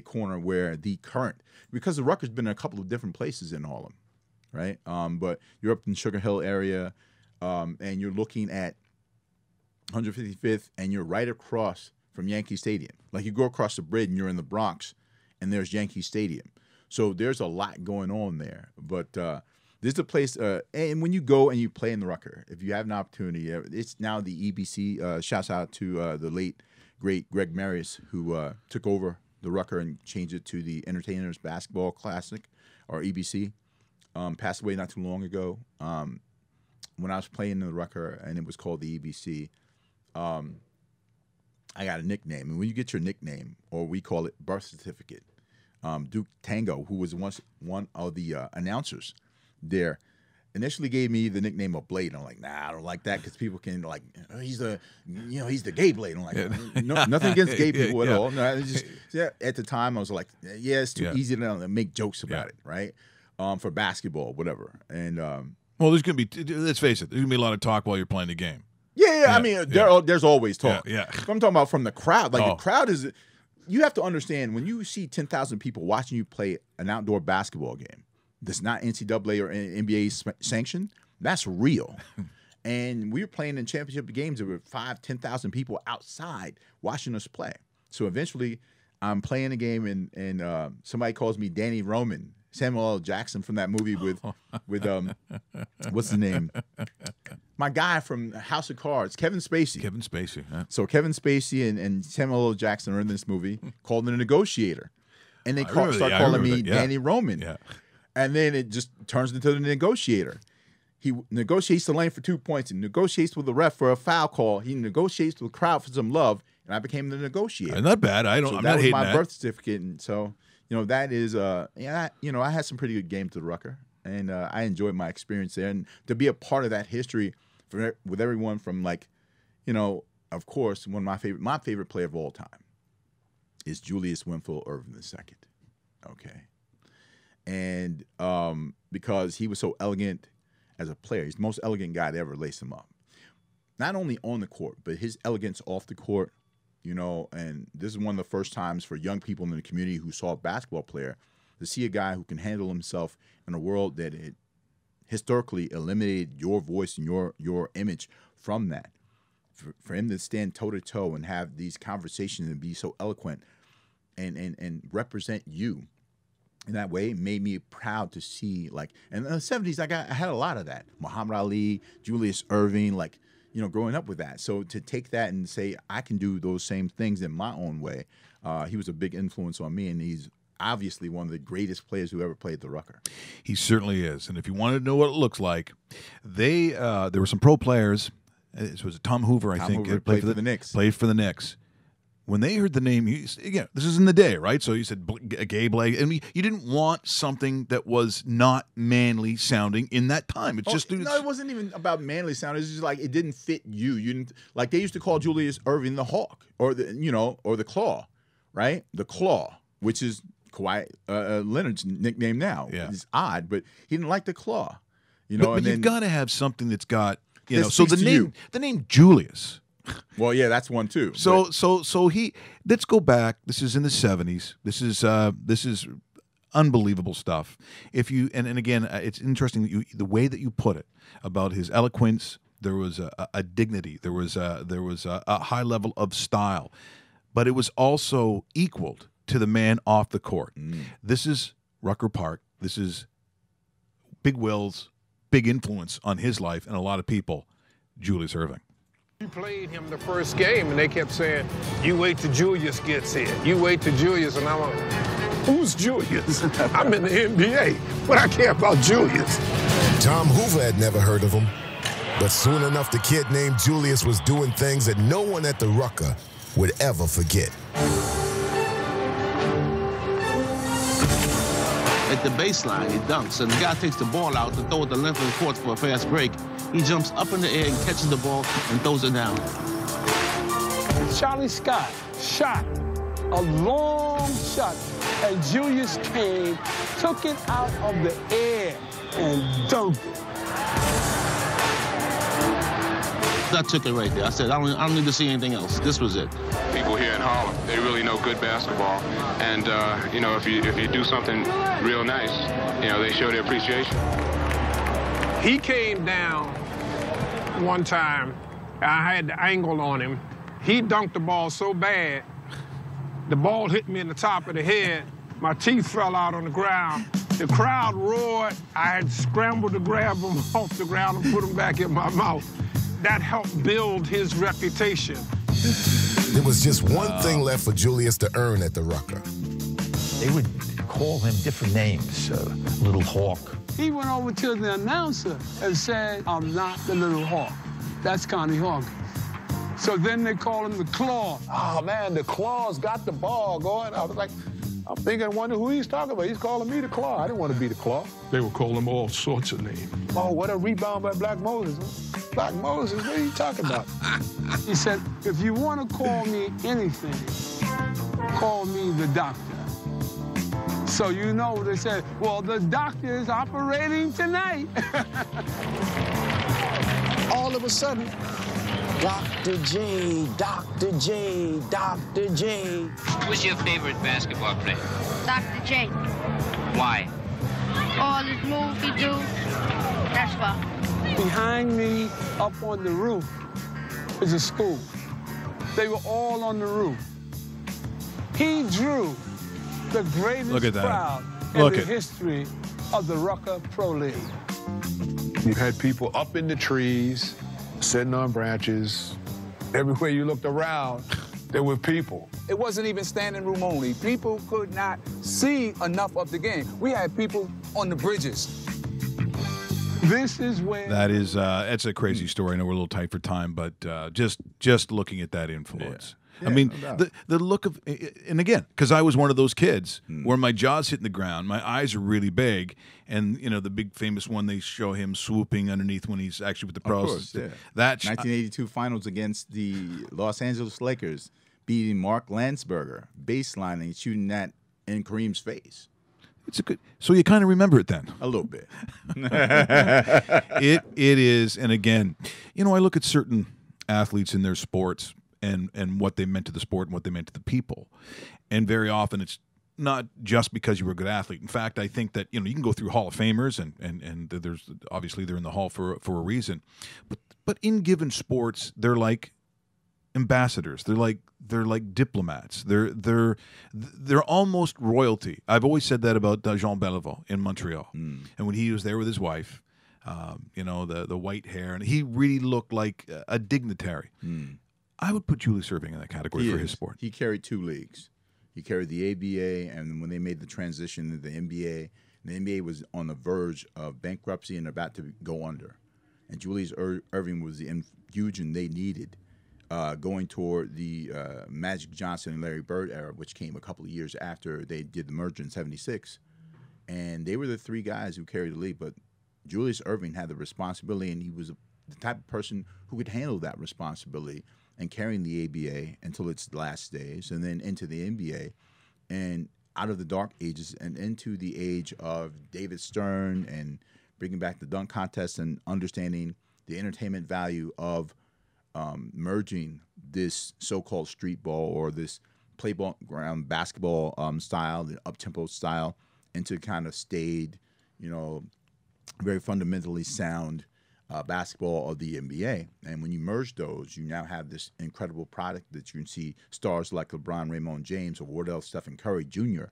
corner where the current, because the Rucker's been in a couple of different places in Harlem, right? But you're up in Sugar Hill area, and you're looking at 155th, and you're right across from Yankee Stadium. Like you go across the bridge and you're in the Bronx, and there's Yankee Stadium. So there's a lot going on there. But this is a place, and when you go and you play in the Rucker, if you have an opportunity, it's now the EBC. Shouts out to the late, great Greg Marius, who took over the Rucker and changed it to the Entertainers Basketball Classic, or EBC. Passed away not too long ago. When I was playing in the Rucker, and it was called the EBC, I got a nickname. And when you get your nickname, or we call it birth certificate, Duke Tango, who was once one of the announcers there, initially gave me the nickname of Blade. I'm like, nah, I don't like that, because people can like, oh, he's the gay Blade. I'm like, no, nothing against gay people at all. No, it's just, at the time I was like, yeah, it's too easy to make jokes about it, right? For basketball, whatever. And well, there's going to be, let's face it, there's going to be a lot of talk while you're playing the game. Yeah, I mean, there's always talk. Yeah. But I'm talking about from the crowd. Like, the crowd is, you have to understand, when you see 10,000 people watching you play an outdoor basketball game that's not NCAA or NBA sanctioned, that's real. And we were playing in championship games. There were 5,000, 10,000 people outside watching us play. So eventually, I'm playing a game, and somebody calls me Danny Roman, Samuel L. Jackson from that movie with what's his name? My guy from House of Cards, Kevin Spacey. Kevin Spacey. Huh? So Kevin Spacey and Samuel L. Jackson are in this movie called The Negotiator. And they start calling me Danny Roman. Yeah. And then it just turns into The Negotiator. He negotiates the lane for 2 points, and negotiates with the ref for a foul call. He negotiates with the crowd for some love, and I became The Negotiator. Not bad. I'm not hating that. That was my birth certificate, and so that is I had some pretty good games to the Rucker, and I enjoyed my experience there, and to be a part of that history with everyone from, like, of course, one of my favorite player of all time is Julius Winfield Irvin II. Okay, and because he was so elegant as a player, he's the most elegant guy to ever lace him up. Not only on the court, but his elegance off the court. And this is one of the first times for young people in the community who saw a basketball player to see a guy who can handle himself in a world that it historically eliminated your voice and your image from that. For him to stand toe-to-toe and have these conversations and be so eloquent and represent you in that way made me proud to see, like, and in the 70s, I had a lot of that. Muhammad Ali, Julius Erving, like, growing up with that. So to take that and say, I can do those same things in my own way, he was a big influence on me, and he's obviously one of the greatest players who ever played the Rucker. He certainly is. And if you wanted to know what it looks like, there were some pro players. It was Tom Hoover, I think. Hoover played for the Knicks. Played for the Knicks. When they heard the name, this is in the day, right? So you said gay Blade, and you didn't want something that was not manly sounding in that time. It's just it wasn't even about manly sound. It's just like it didn't fit you. You didn't, like, they used to call Julius Erving the Hawk, or the Claw, right? The Claw, which is Kawhi Leonard's nickname now. Yeah. It's odd, but he didn't like the Claw. But you've got to have something that's got So the name Julius. Well, yeah, that's one too. So let's go back. This is in the 70s. This is unbelievable stuff. If you and again, it's interesting that the way that you put it about his eloquence. There was a dignity. There was a high level of style, but it was also equaled to the man off the court. This is Rucker Park. This is Big Will's big influence on his life and a lot of people. Julius Erving. You played him the first game, and they kept saying, you wait till Julius gets here. You wait till Julius. And I'm like, who's Julius? I'm in the NBA, but I care about Julius. Tom Hoover had never heard of him, but soon enough, the kid named Julius was doing things that no one at the Rucker would ever forget. At the baseline, he dunks, and the guy takes the ball out to throw it the length of the court for a fast break. He jumps up in the air and catches the ball and throws it down. Charlie Scott shot a long shot, and Julius came, took it out of the air, and dunked it. I took it right there. I said, I don't need to see anything else. This was it. People here in Harlem, they really know good basketball. And, if you do something real nice, they show their appreciation. He came down one time. I had the angle on him, He dunked the ball so bad, the ball hit me in the top of the head. My teeth fell out on the ground. The crowd roared. I had scrambled to grab him off the ground and put him back in my mouth. That helped build his reputation. There was just one thing left for Julius to earn at the Rucker. They would call him different names, Little Hawk. He went over to the announcer and said, "I'm not the Little Hawk. That's Connie Hawkins." So then they called him the Claw. Oh, man, the Claw's got the ball going. I was like, I'm thinking, I wonder who he's talking about. He's calling me the Claw. I didn't want to be the Claw. They would call him all sorts of names. Oh, what a rebound by Black Moses. Black Moses, what are you talking about? He said, "If you want to call me anything, call me the doctor." So you know, they said, "Well, the doctor is operating tonight." All of a sudden, Dr. J, Dr. J, Dr. J. Who's your favorite basketball player? Dr. J. Why? All his moves he do, that's why. Behind me, up on the roof, is a school. They were all on the roof. He drew the greatest crowd in the history of the Rucker Pro League. You had people up in the trees, sitting on branches. Everywhere you looked around, there were people. It wasn't even standing room only. People could not see enough of the game. We had people on the bridges. This is where... That's a crazy story. I know we're a little tight for time, but just looking at that influence. Yeah. I mean, the look of, and again, because I was one of those kids where my jaw's hitting the ground, my eyes are really big, and you know the big famous one they show him swooping underneath when he's actually with the pros. Of course, yeah. That 1982 finals against the Los Angeles Lakers, beating Mark Landsberger, baselining, shooting that in Kareem's face. It's a good. So you kind of remember it then. A little bit. It is, and again, you know, I look at certain athletes in their sports. And what they meant to the sport and what they meant to the people. And very often it's not just because you were a good athlete. In fact, I think that, you know, you can go through Hall of Famers and there's obviously they're in the Hall for a reason. But in given sports, they're like ambassadors. They're like diplomats. They're almost royalty. I've always said that about Jean Beliveau in Montreal. And when he was there with his wife, you know, the white hair, and he really looked like a dignitary. I would put Julius Erving in that category for his sport. He carried two leagues. He carried the ABA, and when they made the transition to the NBA, the NBA was on the verge of bankruptcy and about to go under. And Julius Erving was the infusion they needed going toward the Magic Johnson and Larry Bird era, which came a couple of years after they did the merger in '76. And they were the three guys who carried the league, but Julius Erving had the responsibility, and he was the type of person who could handle that responsibility and carrying the ABA until its last days, and then into the NBA, and out of the dark ages and into the age of David Stern and bringing back the dunk contest and understanding the entertainment value of merging this so-called street ball or this playground basketball style, the up-tempo style, into kind of staid, you know, very fundamentally sound basketball of the NBA. And when you merge those, you now have this incredible product that you can see stars like LeBron, Raymond James, or Wardell Stephen Curry Jr.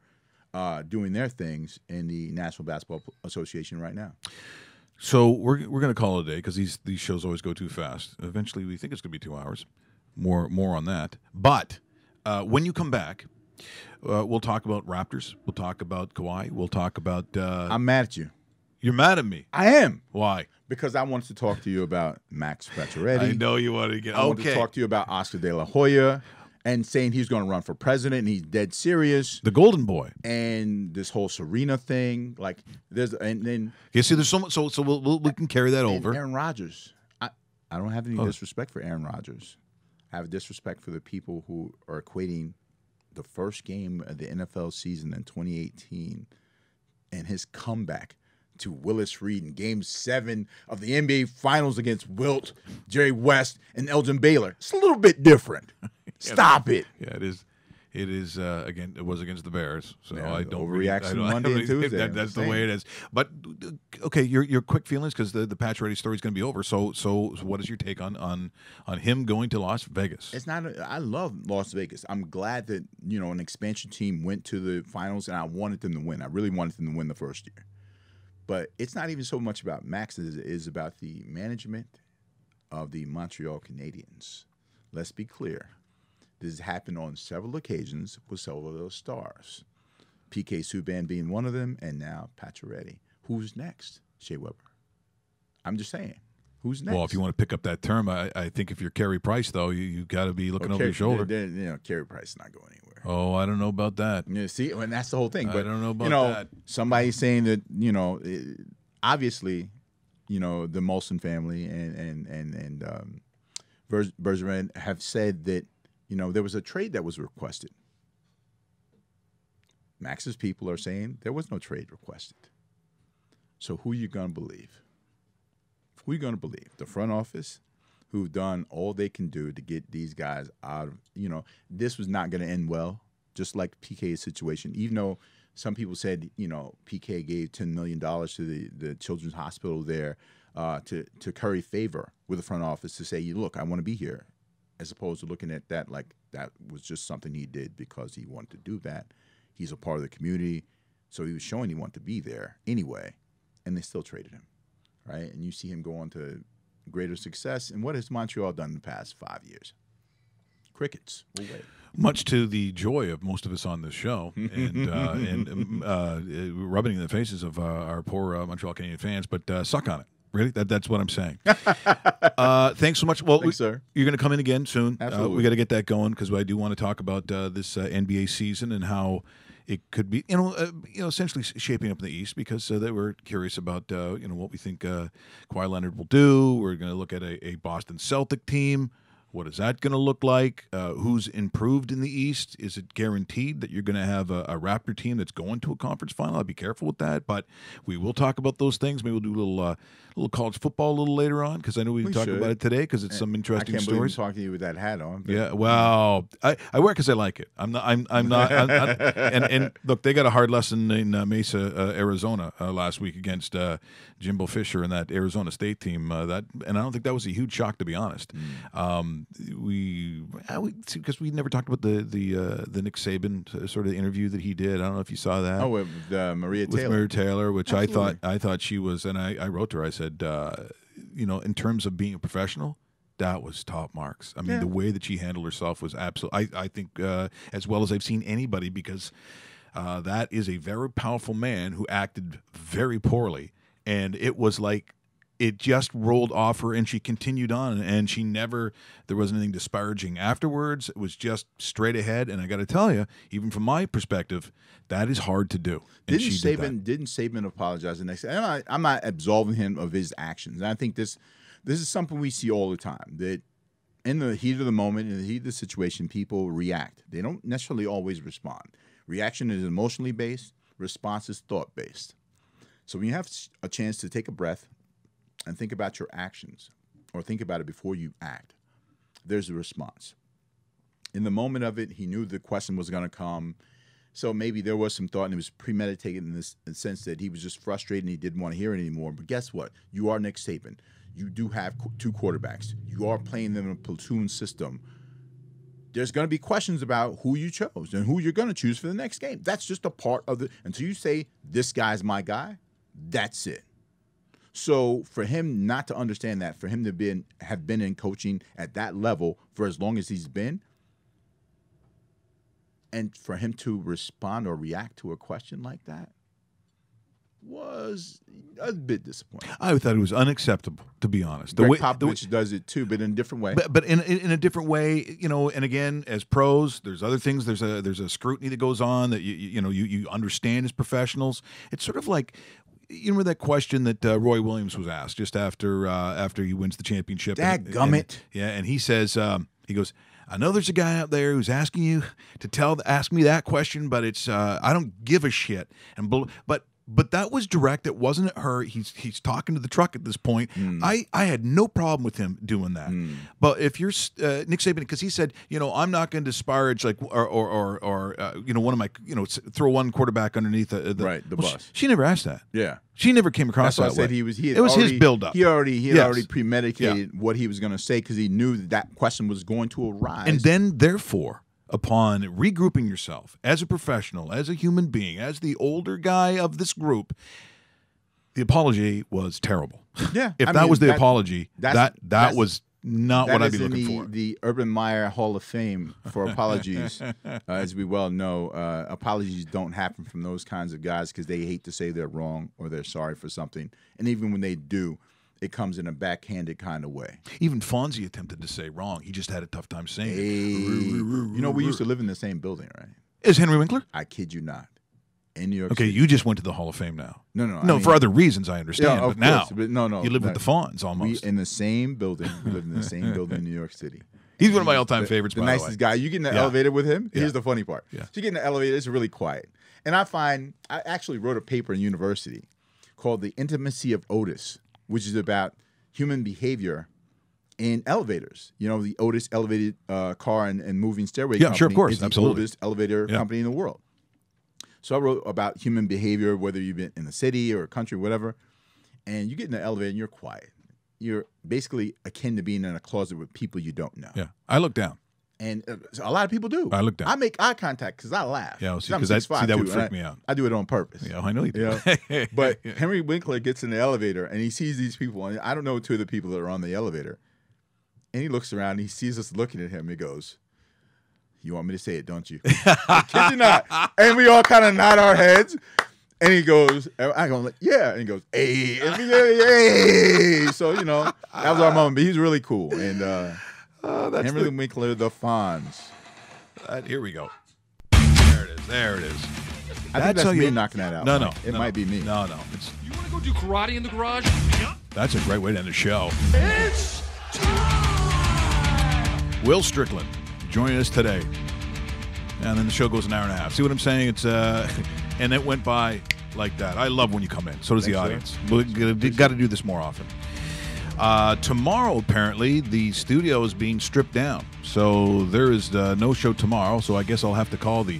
Doing their things in the National Basketball Association right now. So we're going to call it a day because these shows always go too fast. Eventually, we think it's going to be 2 hours. More on that. But when you come back, we'll talk about Raptors. We'll talk about Kawhi. We'll talk about... I'm mad at you. You're mad at me? I am. Why? Because I wanted to talk to you about Max Pacioretty. I know you wanted to get... I wanted to talk to you about Oscar De La Hoya and saying he's going to run for president and he's dead serious. The golden boy. And this whole Serena thing. Like, there's... And then... You see, there's so much... So we can carry that over. Aaron Rodgers. I don't have any disrespect for Aaron Rodgers. I have disrespect for the people who are equating the first game of the NFL season in 2018 and his comeback to Willis Reed in Game 7 of the NBA Finals against Wilt, Jerry West, and Elgin Baylor. It's a little bit different. Stop it. Yeah, it is. It is again. It was against the Bears, so Yeah, I don't overreaction I Monday and Tuesday. That's the way it is. But okay, your quick feelings, because the Patch Ready story is going to be over. So what is your take on him going to Las Vegas? It's not. I love Las Vegas. I'm glad that an expansion team went to the finals, and I wanted them to win. I really wanted them to win the first year. But it's not even so much about Max as it is about the management of the Montreal Canadiens. Let's be clear. This has happened on several occasions with several of those stars. P.K. Subban being one of them, and now Pacioretty. Who's next? Shea Weber. I'm just saying. Who's next? Well, if you want to pick up that term, I think if you're Carey Price, though, you got to be looking over your shoulder. Carey Price is not going anywhere. Oh, I don't know about that. Yeah, see, and that's the whole thing. But I don't know about that. Somebody's saying that obviously, the Molson family and Bergevin have said that there was a trade that was requested. Max's people are saying there was no trade requested. So who are you going to believe? Who are you going to believe? The front office, who've done all they can do to get these guys out of, this was not going to end well, just like PK's situation. Even though some people said, PK gave $10 million to the Children's Hospital there to curry favor with the front office to say, look, I want to be here, as opposed to looking at that like that was just something he did because he wanted to do that. He's a part of the community, so he was showing he wanted to be there anyway, and they still traded him, right? And you see him go on to greater success. And what has Montreal done in the past 5 years? Crickets. We'll wait. Much to the joy of most of us on this show, and rubbing in the faces of our poor Montreal Canadian fans, but suck on it. Really? That's what I'm saying. Thanks so much. Well, Thanks, sir. You're going to come in again soon. Absolutely. We got to get that going because I do want to talk about this NBA season and how it could be, essentially shaping up in the East, because they were curious about, what we think Kawhi Leonard will do. We're going to look at a Boston Celtic team. What is that going to look like? Who's improved in the East? Is it guaranteed that you're going to have a Raptor team that's going to a conference final? I'd be careful with that, but we will talk about those things. Maybe we'll do a little college football a little later on, because I know we talked about it today because it's some interesting I can't stories. believe I'm talking to you with that hat on. But. Yeah, well, I wear it because I like it. I'm not. And look, they got a hard lesson in Mesa, Arizona last week against Jimbo Fisher and that Arizona State team. And I don't think that was a huge shock, to be honest. Because we never talked about the Nick Saban sort of interview that he did. I don't know if you saw that. Oh, with Maria Taylor. With Maria Taylor, which Absolutely. I thought she was, and I wrote to her. I said, in terms of being a professional, that was top marks. I mean, the way that she handled herself was absolutely, I think, as well as I've seen anybody, because that is a very powerful man who acted very poorly. And it was like, it just rolled off her, and she continued on, and there wasn't anything disparaging afterwards. It was just straight ahead. And I got to tell you, even from my perspective, that is hard to do. And Didn't Saban apologize the next day? I'm not absolving him of his actions. And I think this is something we see all the time, that in the heat of the moment, in the heat of the situation, people react. They don't necessarily always respond. Reaction is emotionally based. Response is thought based. So when you have a chance to take a breath and think about your actions, or think about it before you act, there's a response. In the moment of it, he knew the question was going to come. So maybe there was some thought, and it was premeditated in the sense that he was just frustrated and he didn't want to hear it anymore. But guess what? You are Nick Saban. You do have two quarterbacks. You are playing them in a platoon system. There's going to be questions about who you chose and who you're going to choose for the next game. That's just a part of the – until you say, this guy's my guy, that's it. So for him not to understand that, for him to have been in coaching at that level for as long as he's been, and for him to respond or react to a question like that was a bit disappointing. I thought it was unacceptable, to be honest. Greg Popovich does it too, but in a different way. But in a different way, and again, as pros, there's other things. There's a scrutiny that goes on that you understand as professionals. It's sort of like, you remember that question that Roy Williams was asked just after he wins the championship? Dadgummit. And he says, he goes, I know there's a guy out there who's asking you to ask me that question, but it's I don't give a shit. But But that was direct. It wasn't at her. He's talking to the truck at this point. I had no problem with him doing that. But if you're Nick Saban, because he said, I'm not going to disparage or one of my, throw one quarterback underneath the bus. She never asked that. Yeah. She never came across That's that why I way. said it was his build-up. He had already premeditated what he was going to say because he knew that question was going to arise. And then, therefore, upon regrouping yourself as a professional, as a human being, as the older guy of this group, the apology was terrible. Yeah. If that was the apology, that was not what I'd be looking for. The Urban Meyer Hall of Fame for apologies. As we well know, apologies don't happen from those kinds of guys because they hate to say they're wrong or they're sorry for something. And even when they do, it comes in a backhanded kind of way. Even Fonzie attempted to say wrong. He just had a tough time saying it. We used to live in the same building, right? Is Henry Winkler? I kid you not. In New York City. Okay, you just went to the Hall of Fame now. No, I mean, for other reasons, I understand. Yeah, but now, no. You live with the Fonz almost. We in the same building. We live in the same building in New York City. He's one of my all-time favorites, by the way. The nicest guy. You get in the elevator with him, Yeah. here's the funny part. Yeah. So you get in the elevator, it's really quiet. And I actually wrote a paper in university called The Intimacy of Otis, which is about human behavior in elevators. The Otis elevated car and moving stairway company sure, of course. is the Absolutely. oldest elevator company in the world. So I wrote about human behavior, whether you've been in a city or a country, whatever, and you get in the elevator and you're quiet. You're basically akin to being in a closet with people you don't know. Yeah, I look down. And a lot of people do. I look down. I make eye contact because I laugh. Yeah, because that would freak me out. I do it on purpose. Yeah, I know you do. But Henry Winkler gets in the elevator and he sees these people. And I don't know two of the people that are on the elevator. And he looks around and he sees us looking at him. He goes, "You want me to say it, don't you?" I kid you not. And we all kind of nod our heads. And he goes, I go, "Yeah." And he goes, "Hey." And hey. So, that was our moment. But he's really cool. And Henry Winkler, the Fonz. Here we go. There it is. I think that's me knocking that out. No. It might be me. No. You want to go do karate in the garage? That's a great way to end the show. It's time! Will Strickland joining us today. And then the show goes an hour and a half. See what I'm saying? It's and it went by like that. I love when you come in. So does the audience. We've got to do this more often. Tomorrow, apparently, the studio is being stripped down. So there is no show tomorrow. So I guess I'll have to call the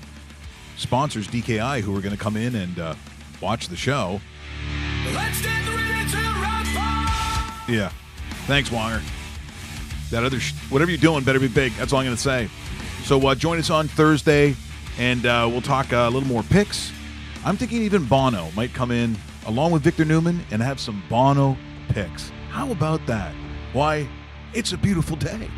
sponsors, DKI, who are going to come in and watch the show. Let's get ready to rock. Yeah. Thanks, Wonger. That other whatever you're doing better be big. That's all I'm going to say. So join us on Thursday, and we'll talk a little more picks. I'm thinking even Bono might come in along with Victor Newman and have some Bono picks. How about that? Why, it's a beautiful day.